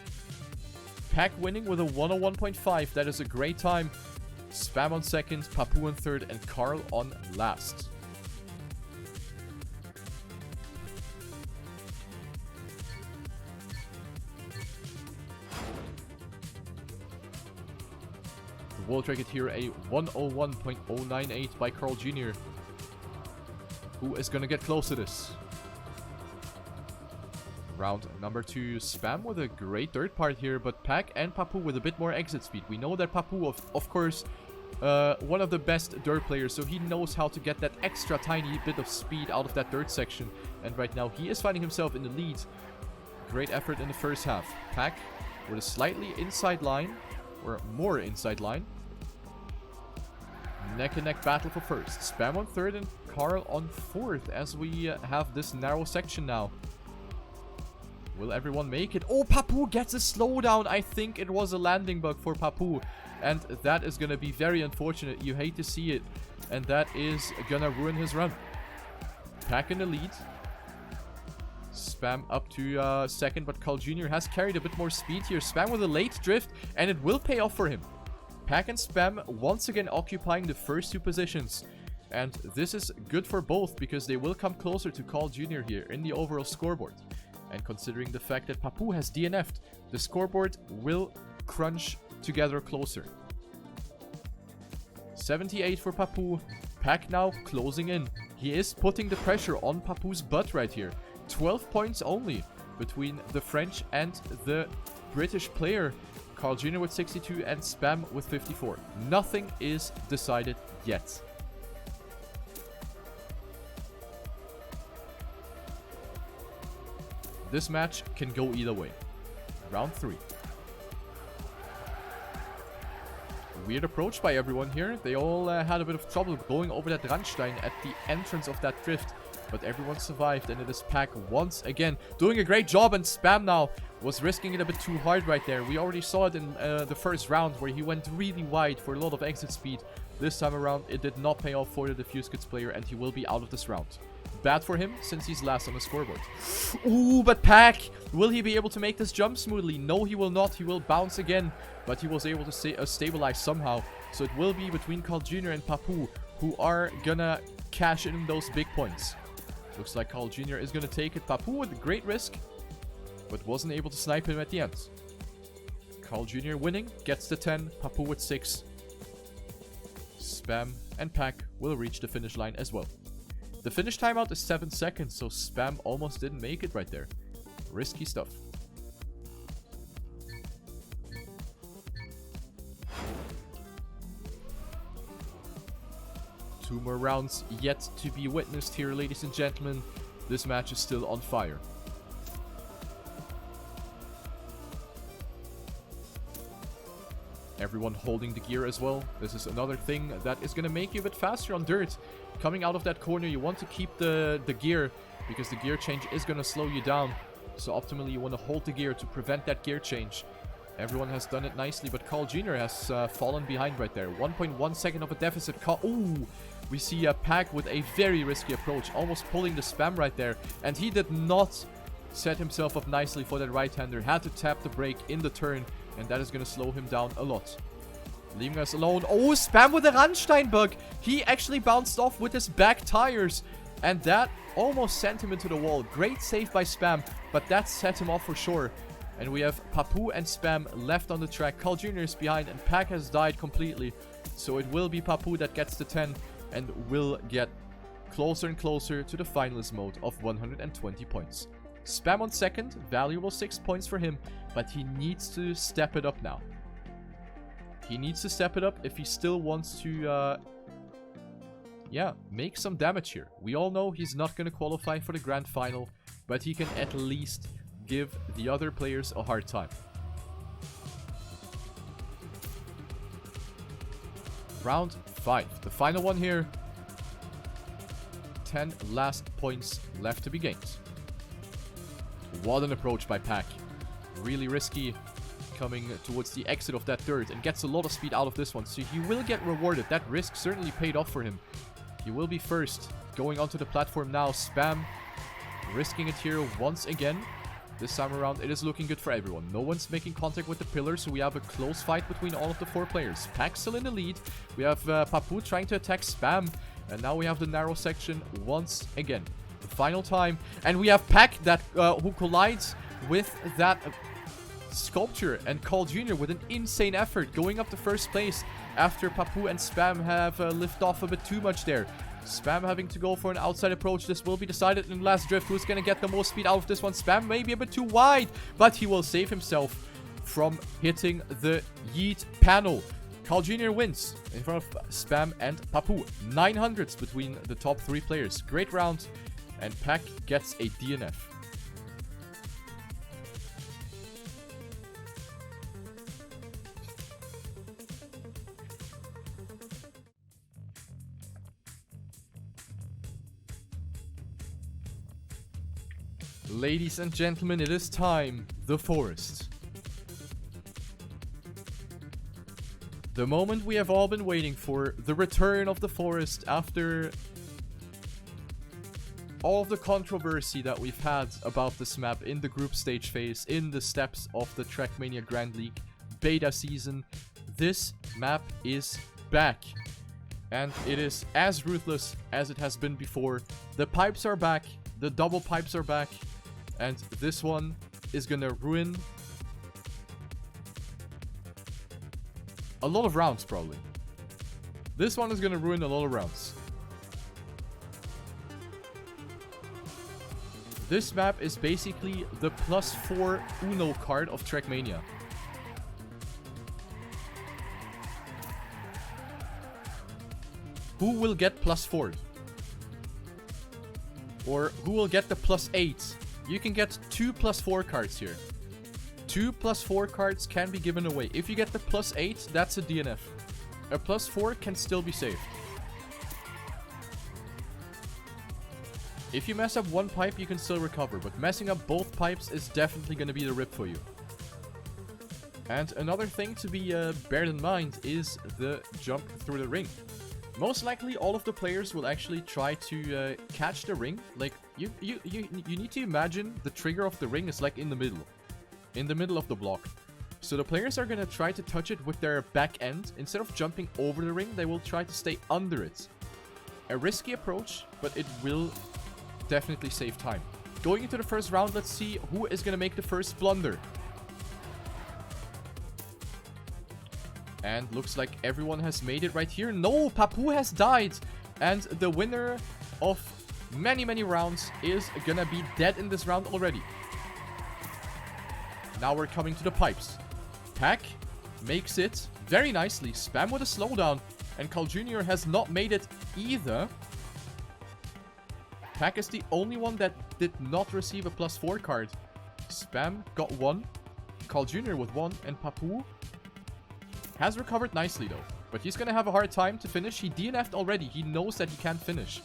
Pack winning with a 101.5. That is a great time. Spam on second, Papu on third, and Carl on last. World record here, a 101.098 by Carl Jr. Who is going to get close to this? Round number 2, Spam with a great third part here, but Pack and Papu with a bit more exit speed. We know that Papu, of course, one of the best dirt players, so he knows how to get that extra tiny bit of speed out of that dirt section. And right now, he is finding himself in the lead. Great effort in the first half. Pack with a slightly inside line, or more inside line. Neck and neck battle for first. Spam on third and Carl on fourth as we have this narrow section now. Will everyone make it? Oh, Papu gets a slowdown. I think it was a landing bug for Papu. And that is going to be very unfortunate. You hate to see it. And that is going to ruin his run. Pack in the lead. Spam up to second, but Carl Jr. has carried a bit more speed here. Spam with a late drift, and it will pay off for him. Pack and Spam once again occupying the first 2 positions. And this is good for both, because they will come closer to Carl Jr. here in the overall scoreboard. And considering the fact that Papu has DNF'd, the scoreboard will crunch together closer. 78 for Papu. Pack now closing in. He is putting the pressure on Papu's butt right here. 12 points only between the French and the British player. Carl Jr. with 62 and Spam with 54. Nothing is decided yet. This match can go either way. Round 3. Weird approach by everyone here. They all had a bit of trouble going over that Randstein at the entrance of that drift. But everyone survived, and it is Pack once again doing a great job, and Spam now was risking it a bit too hard right there. We already saw it in the first round where he went really wide for a lot of exit speed. This time around, it did not pay off for the Diffuse Kids player, and he will be out of this round. Bad for him, since he's last on the scoreboard. Ooh, but Pack, will he be able to make this jump smoothly? No, he will not. He will bounce again, but he was able to stabilize somehow. So it will be between Carl Jr. and Papu, who are gonna cash in those big points. Looks like Carl Jr. is going to take it. Papu with a great risk, but wasn't able to snipe him at the end. Carl Jr. winning, gets the 10. Papu with 6. Spam and Pack will reach the finish line as well. The finish timeout is 7 seconds, so Spam almost didn't make it right there. Risky stuff. Two more rounds yet to be witnessed here, ladies and gentlemen. This match is still on fire. Everyone holding the gear as well. This is another thing that is going to make you a bit faster on dirt. Coming out of that corner, you want to keep the gear, because the gear change is going to slow you down. So optimally, you want to hold the gear to prevent that gear change. Everyone has done it nicely, but Carl Jr. has fallen behind right there. 1.1 second of a deficit. Ooh, we see a Pack with a very risky approach, almost pulling the Spam right there. And he did not set himself up nicely for that right-hander. Had to tap the brake in the turn, and that is going to slow him down a lot. leaving us alone. Oh, Spam with the Randstein bug. He actually bounced off with his back tires. And that almost sent him into the wall. Great save by Spam, but that set him off for sure. And we have Papu and Spam left on the track. Carl Jr. is behind, and Pack has died completely. So it will be Papu that gets the 10 and will get closer and closer to the finalist mode of 120 points. Spam on second, valuable 6 points for him, but he needs to step it up now. He needs to step it up if he still wants to, make some damage here. We all know he's not going to qualify for the grand final, but he can at least give the other players a hard time. Round 5, the final one here. 10 last points left to be gained. What an approach by Pack. Really risky, coming towards the exit of that third, and gets a lot of speed out of this one, so he will get rewarded. That risk certainly paid off for him. He will be first, going onto the platform now. Spam risking it here once again. This time around, it is looking good for everyone. No one's making contact with the pillar, so we have a close fight between all of the 4 players. Pack still in the lead. We have Papu trying to attack Spam, and now we have the narrow section once again. The final time, and we have Pack that who collides with that sculpture, and Carl Jr. with an insane effort going up to first place after Papu and Spam have lifted off a bit too much there. Spam having to go for an outside approach. This will be decided in the last drift. Who's going to get the most speed out of this one? Spam may be a bit too wide, but he will save himself from hitting the yeet panel. Carl Jr. wins in front of Spam and Papu. 900s between the top 3 players. Great round, and Pack gets a DNF. Ladies and gentlemen, it is time. The forest. The moment we have all been waiting for. The return of the forest after all of the controversy that we've had about this map in the group stage phase, in the steps of the Trackmania Grand League beta season. This map is back. And it is as ruthless as it has been before. The pipes are back. The double pipes are back. And this one is gonna ruin a lot of rounds, probably. This one is gonna ruin a lot of rounds. This map is basically the +4 Uno card of Trackmania. Who will get +4? Or who will get the +8? You can get 2 +4 cards here. 2 +4 cards can be given away. If you get the +8, that's a DNF. A +4 can still be saved. If you mess up one pipe, you can still recover, but messing up both pipes is definitely going to be the rip for you. And another thing to be bared in mind is the jump through the ring. Most likely, all of the players will actually try to catch the ring. Like, you need to imagine the trigger of the ring is like in the middle of the block. So the players are gonna try to touch it with their back end. Instead of jumping over the ring, they will try to stay under it. A risky approach, but it will definitely save time. Going into the first round, let's see who is gonna make the first blunder. And looks like everyone has made it right here. No, Papu has died. And the winner of many, many rounds is gonna be dead in this round already. Now we're coming to the pipes. Pack makes it very nicely. Spam with a slowdown. And Carl Jr. has not made it either. Pack is the only one that did not receive a +4 card. Spam got 1. Carl Jr. with 1. And Papu has recovered nicely though, but he's gonna have a hard time to finish. He DNF'd already. He knows that he can't finish.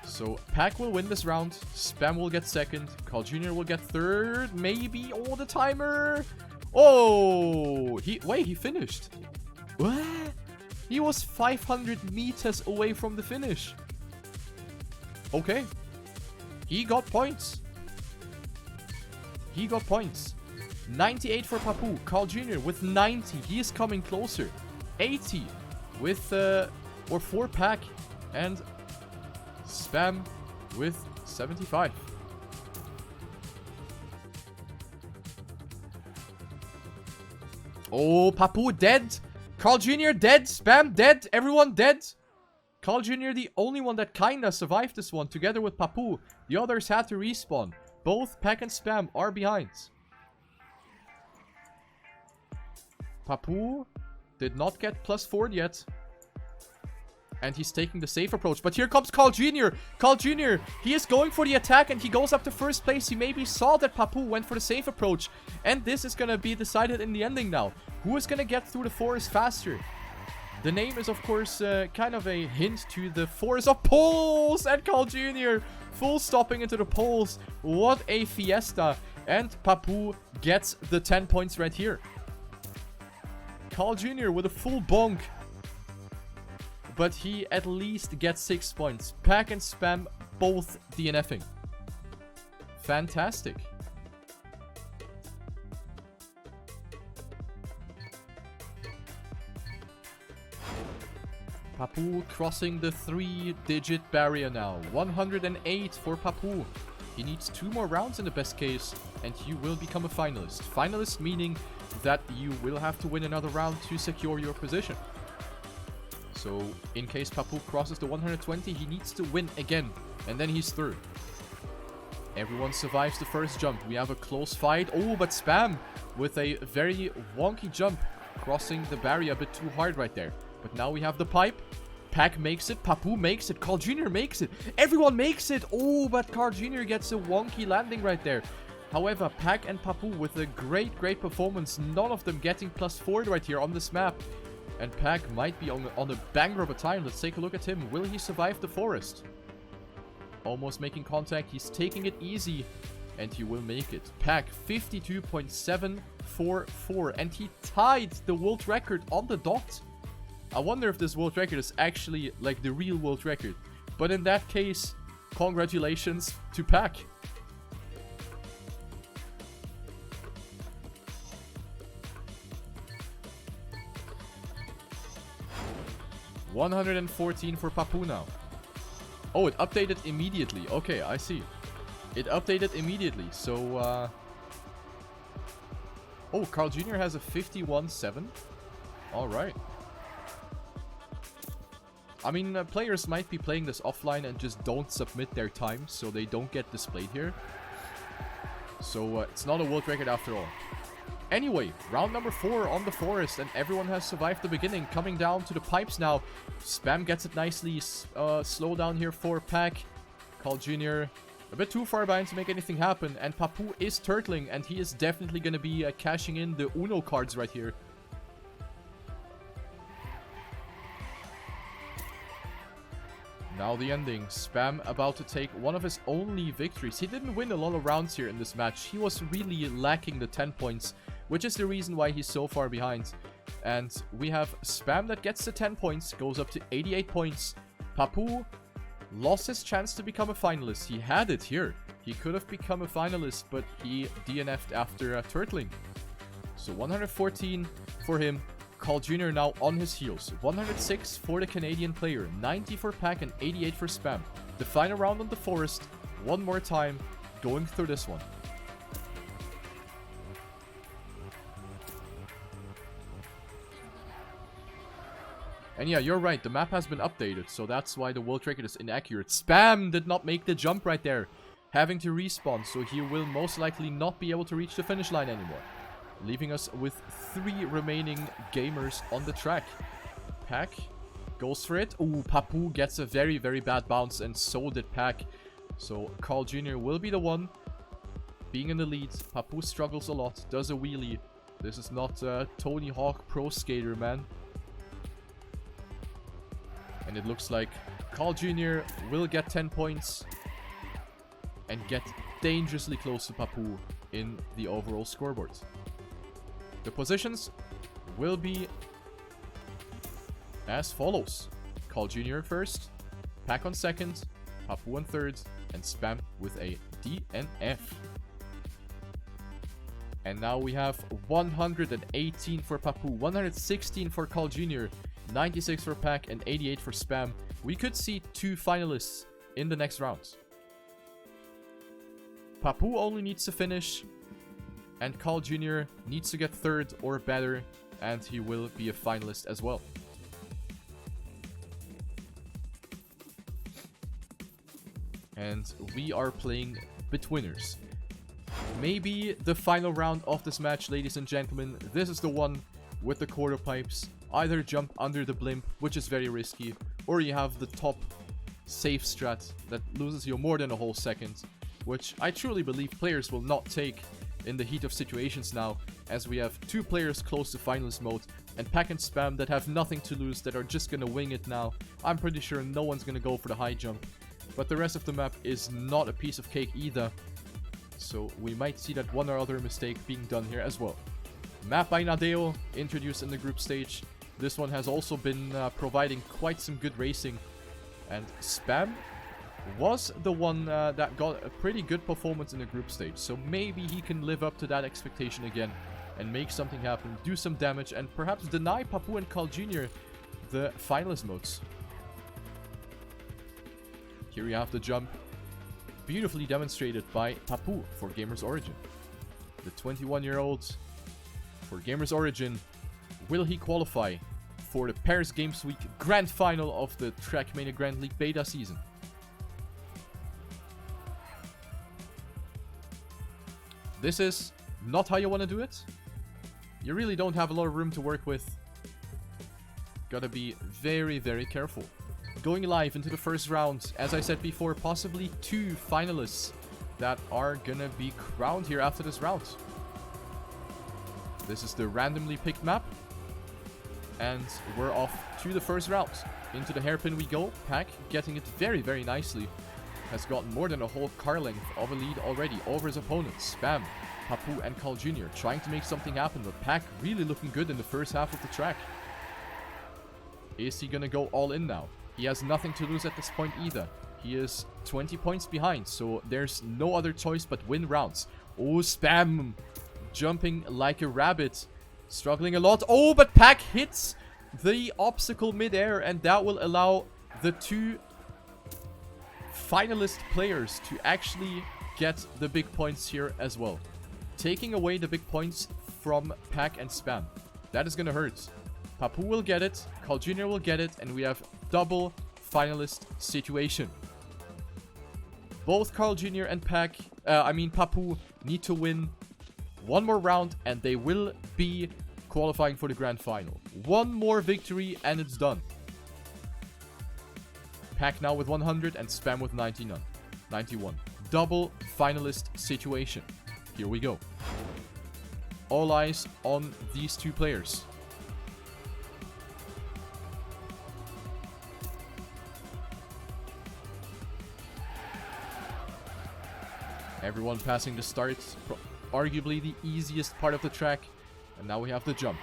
So Pack will win this round. Spam will get second. Carl Jr. will get third. Maybe. Oh, the timer. Oh, he finished. What? He was 500 meters away from the finish. Okay. He got points. He got points. 98 for Papu. Carl Jr. with 90. He is coming closer. 80 with, or for Pack. And Spam with 75. Oh, Papu dead. Carl Jr. dead. Spam dead. Everyone dead. Carl Jr. the only one that kinda survived this one together with Papu. The others had to respawn. Both Pack and Spam are behind. Papu did not get +4 yet. And he's taking the safe approach. But here comes Carl Jr. Carl Jr. He is going for the attack and he goes up to first place. He maybe saw that Papu went for the safe approach. And this is going to be decided in the ending now. Who is going to get through the forest faster? The name is, of course, kind of a hint to the forest of poles. And Carl Jr. full stopping into the poles. What a fiesta. And Papu gets the 10 points right here. Carl Jr. with a full bonk. But he at least gets 6 points. Pack and Spam both DNFing. Fantastic. Papu crossing the 3-digit barrier now. 108 for Papu. He needs 2 more rounds in the best case, and he will become a finalist. Finalist meaning that you will have to win another round to secure your position. So, in case Papu crosses the 120, he needs to win again, and then he's through. Everyone survives the first jump. We have a close fight. Oh, but Spam with a very wonky jump, crossing the barrier a bit too hard right there. But now we have the pipe. Pack makes it. Papu makes it. Carl Jr. makes it. Everyone makes it. Oh, but Carl Jr. gets a wonky landing right there. However, Pack and Papu with a great performance. None of them getting +4 right here on this map. And Pack might be on a banger of a time. Let's take a look at him. Will he survive the forest? Almost making contact. He's taking it easy. And he will make it. Pack 52.744. And he tied the world record on the dot. I wonder if this world record is actually like the real world record. But in that case, congratulations to Pack. $114 for Papu now. Oh, it updated immediately. Okay, I see. It updated immediately. So, oh, Carl Jr. has a 51.7. Alright. I mean, players might be playing this offline and just don't submit their time, so they don't get displayed here. So, it's not a world record after all. Anyway, round number 4 on the forest, and everyone has survived the beginning. Coming down to the pipes now. Spam gets it nicely. Slow down here for Pack. Carl Jr. a bit too far behind to make anything happen. And Papu is turtling, and he is definitely going to be cashing in the Uno cards right here. Now the ending. Spam about to take one of his only victories. He didn't win a lot of rounds here in this match. He was really lacking the 10 points, which is the reason why he's so far behind. And we have Spam that gets the 10 points, goes up to 88 points. Papu lost his chance to become a finalist. He had it here. He could have become a finalist, but he DNF'd after turtling. So 114 for him. Carl Jr. now on his heels. 106 for the Canadian player, 90 for Pack, and 88 for Spam. The final round on the forest, one more time, going through this one. And yeah, you're right, the map has been updated, so that's why the world record is inaccurate. Spam did not make the jump right there, having to respawn, so he will most likely not be able to reach the finish line anymore. Leaving us with 3 remaining gamers on the track. Pack goes for it. Ooh, Papu gets a very bad bounce, and so did Pack. So Carl Jr. will be the one being in the lead. Papu struggles a lot, does a wheelie. This is not Tony Hawk Pro Skater, man. And it looks like Carl Jr. will get 10 points and get dangerously close to Papu in the overall scoreboard. The positions will be as follows. Carl Jr. first, Pack on second, Papu on third, and Spam with a DNF. And now we have 118 for Papu, 116 for Carl Jr., 96 for Pack, and 88 for Spam. We could see 2 finalists in the next round. Papu only needs to finish, and Carl Jr. needs to get 3rd or better, and he will be a finalist as well. And we are playing Betwinners. Maybe the final round of this match, ladies and gentlemen. This is the one with the quarter pipes. Either jump under the blimp, which is very risky, or you have the top safe strat that loses you more than a whole second, which I truly believe players will not take in the heat of situations now, as we have 2 players close to finalist mode, and Pack and Spam that have nothing to lose, that are just gonna wing it now. I'm pretty sure no one's gonna go for the high jump, but the rest of the map is not a piece of cake either. So we might see that one or other mistake being done here as well. Map by Nadeo, introduced in the group stage. This one has also been providing quite some good racing. And Spam was the one that got a pretty good performance in the group stage. So maybe he can live up to that expectation again and make something happen, do some damage, and perhaps deny Papu and Carl Jr. the finalist modes. Here we have the jump. Beautifully demonstrated by Papu for Gamers Origin. The 21-year-old for Gamers Origin. Will he qualify for the Paris Games Week Grand Final of the Trackmania Grand League Beta season? This is not how you want to do it. You really don't have a lot of room to work with. Gotta be very, very careful. Going live into the first round, as I said before, possibly 2 finalists that are gonna be crowned here after this round. This is the randomly picked map, and we're off to the first round. Into the hairpin we go. Pack getting it very, very nicely. Has gotten more than a whole car length of a lead already over his opponents. Spam, Papu, and Carl Jr. trying to make something happen, but Pack really looking good in the first half of the track. Is he gonna go all in now? He has nothing to lose at this point either. He is 20 points behind, so there's no other choice but win rounds. Oh, Spam jumping like a rabbit. Struggling a lot. Oh, but Pack hits the obstacle midair, and that will allow the 2 finalist players to actually get the big points here as well. Taking away the big points from Pack and Spam. That is gonna hurt. Papu will get it, Carl Jr. will get it, and we have double finalist situation. Both Carl Jr. and Papu need to win one more round, and they will be qualifying for the grand final. One more victory and it's done. Pack now with 100 and Spam with 91. Double finalist situation. Here we go. All eyes on these 2 players. Everyone passing the start, arguably the easiest part of the track. And now we have the jump.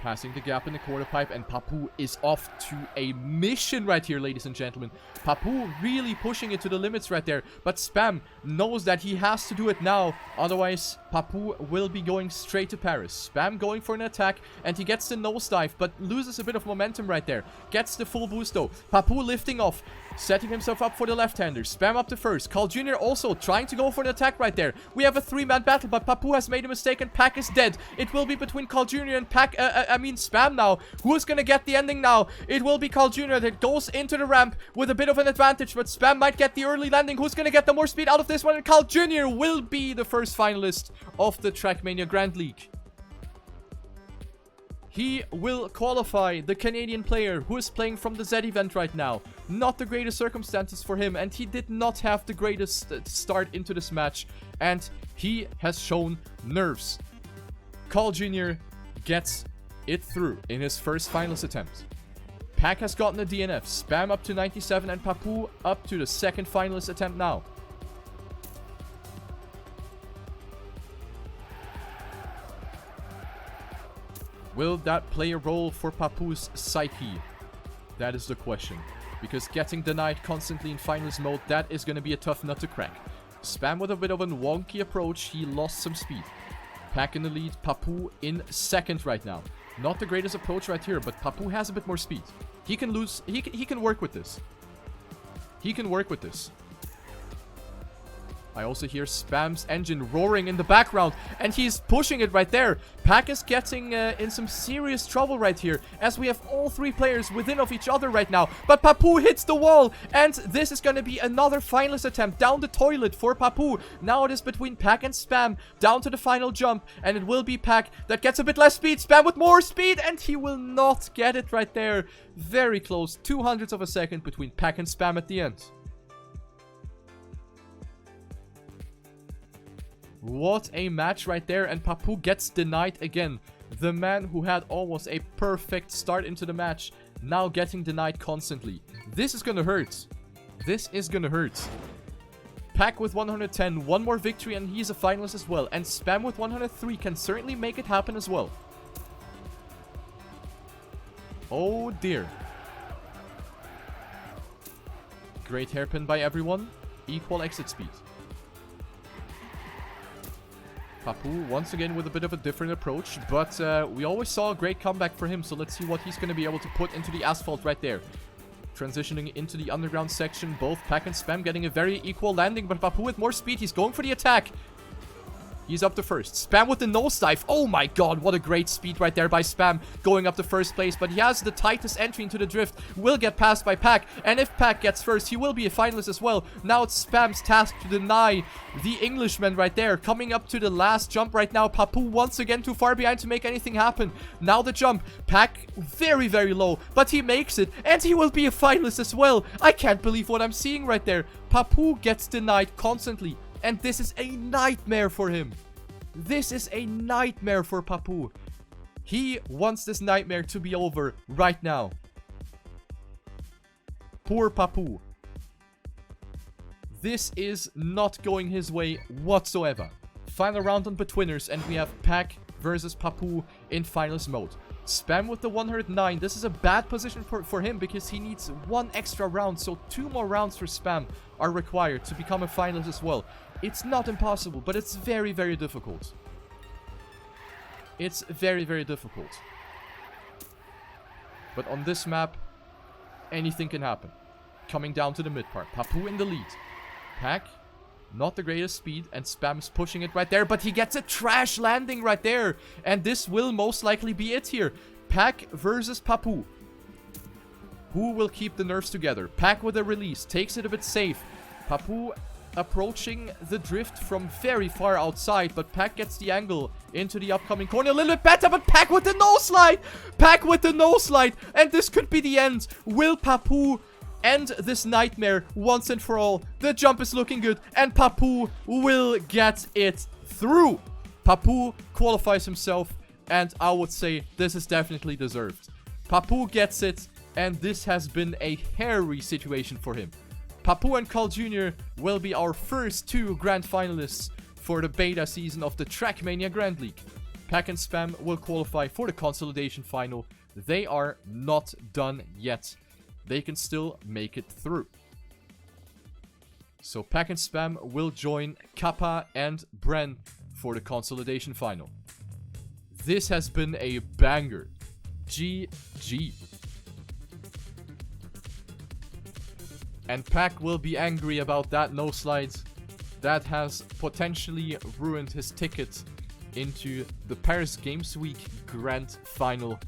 Passing the gap in the quarter pipe, and Papu is off to a mission right here, ladies and gentlemen. Papu really pushing it to the limits right there, but Spam knows that he has to do it now, otherwise Papu will be going straight to Paris. Spam going for an attack, and he gets the nosedive, but loses a bit of momentum right there. Gets the full boost though. Papu lifting off, setting himself up for the left-hander. Spam up to first. Carl Jr. also trying to go for an attack right there. We have a 3-man battle, but Papu has made a mistake and Pack is dead. It will be between Carl Jr. and Spam now. Who is gonna get the ending now? It will be Carl Jr. that goes into the ramp with a bit of an advantage, but Spam might get the early landing. Who's gonna get the more speed out of this one? And Carl Jr. will be the first finalist of the Trackmania Grand League. He will qualify, the Canadian player who is playing from the Z event right now. Not the greatest circumstances for him, and he did not have the greatest start into this match, and he has shown nerves. Carl Jr. gets it through in his first finalist attempt. Pack has gotten a DNF, Spam up to 97, and Papu up to the second finalist attempt now. Will that play a role for Papu's psyche? That is the question. Because getting denied constantly in finalist mode, that is going to be a tough nut to crack. Spam with a bit of a wonky approach, he lost some speed. Pack in the lead, Papou in second right now. Not the greatest approach right here, but Papou has a bit more speed. He can work with this. He can work with this. I also hear Spam's engine roaring in the background, and he's pushing it right there. Pack is getting in some serious trouble right here, as we have all three players within of each other right now. But Papou hits the wall, and this is going to be another finalist attempt down the toilet for Papou. Now it is between Pack and Spam, down to the final jump, and it will be Pack that gets a bit less speed. Spam with more speed, and he will not get it right there. Very close, 200ths of a second between Pack and Spam at the end. What a match right there, and Papou gets denied again. The man who had almost a perfect start into the match, now getting denied constantly. This is gonna hurt. This is gonna hurt. Pack with 110, one more victory and he's a finalist as well. And Spam with 103 can certainly make it happen as well. Oh dear. Great hairpin by everyone. Equal exit speed. Papou once again with a bit of a different approach, but we always saw a great comeback for him, so let's see what he's going to be able to put into the asphalt right there. Transitioning into the underground section, both Pack and Spam getting a very equal landing, but Papou with more speed, he's going for the attack. He's up to first. Spam with the nosedive. Oh my god, what a great speed right there by Spam going up to first place. But he has the tightest entry into the drift. Will get passed by Pack. And if Pack gets first, he will be a finalist as well. Now it's Spam's task to deny the Englishman right there. Coming up to the last jump right now. Papou once again too far behind to make anything happen. Now the jump. Pack very, very low. But he makes it. And he will be a finalist as well. I can't believe what I'm seeing right there. Papou gets denied constantly. And this is a nightmare for him. This is a nightmare for Papou. He wants this nightmare to be over right now. Poor Papou. This is not going his way whatsoever. Final round on Betwinners, and we have Pack versus Papou in finalist mode. Spam with the 109. This is a bad position for him because he needs one extra round. So 2 more rounds for Spam are required to become a finalist as well. It's not impossible, but it's very, very difficult. It's very, very difficult. But on this map, anything can happen. Coming down to the mid part. Papou in the lead. Pack, not the greatest speed, and Spam's pushing it right there, but he gets a trash landing right there. And this will most likely be it here. Pack versus Papou. Who will keep the nerves together? Pack with a release, takes it a bit safe. Papou approaching the drift from very far outside, but Pack gets the angle into the upcoming corner a little bit better, but Pack with the nose slide! Pack with the nose slide, and this could be the end. Will Papou end this nightmare once and for all? The jump is looking good, and Papou will get it through. Papou qualifies himself, and I would say this is definitely deserved. Papou gets it, and this has been a hairy situation for him. Papou and Carl Jr. will be our first 2 grand finalists for the beta season of the Trackmania Grand League. Pack and Spam will qualify for the consolidation final. They are not done yet. They can still make it through. So Pack and Spam will join Kappa and Bren for the consolidation final. This has been a banger. GG. And Pack will be angry about that no slide. That has potentially ruined his ticket into the Paris Games Week grand final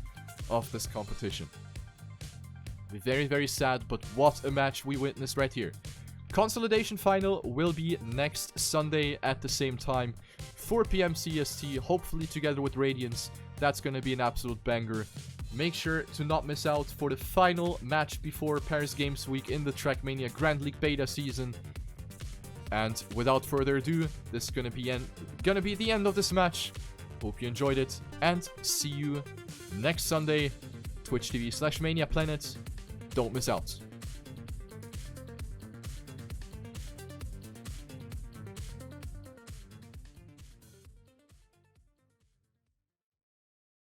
of this competition. Very, very sad, but what a match we witnessed right here. Consolidation final will be next Sunday at the same time, 4 PM CST, hopefully together with Radiance. That's going to be an absolute banger. Make sure to not miss out for the final match before Paris Games Week in the Trackmania Grand League beta season. And without further ado, this is gonna be the end of this match. Hope you enjoyed it, and see you next Sunday. Twitch TV/ManiaPlanet. Don't miss out.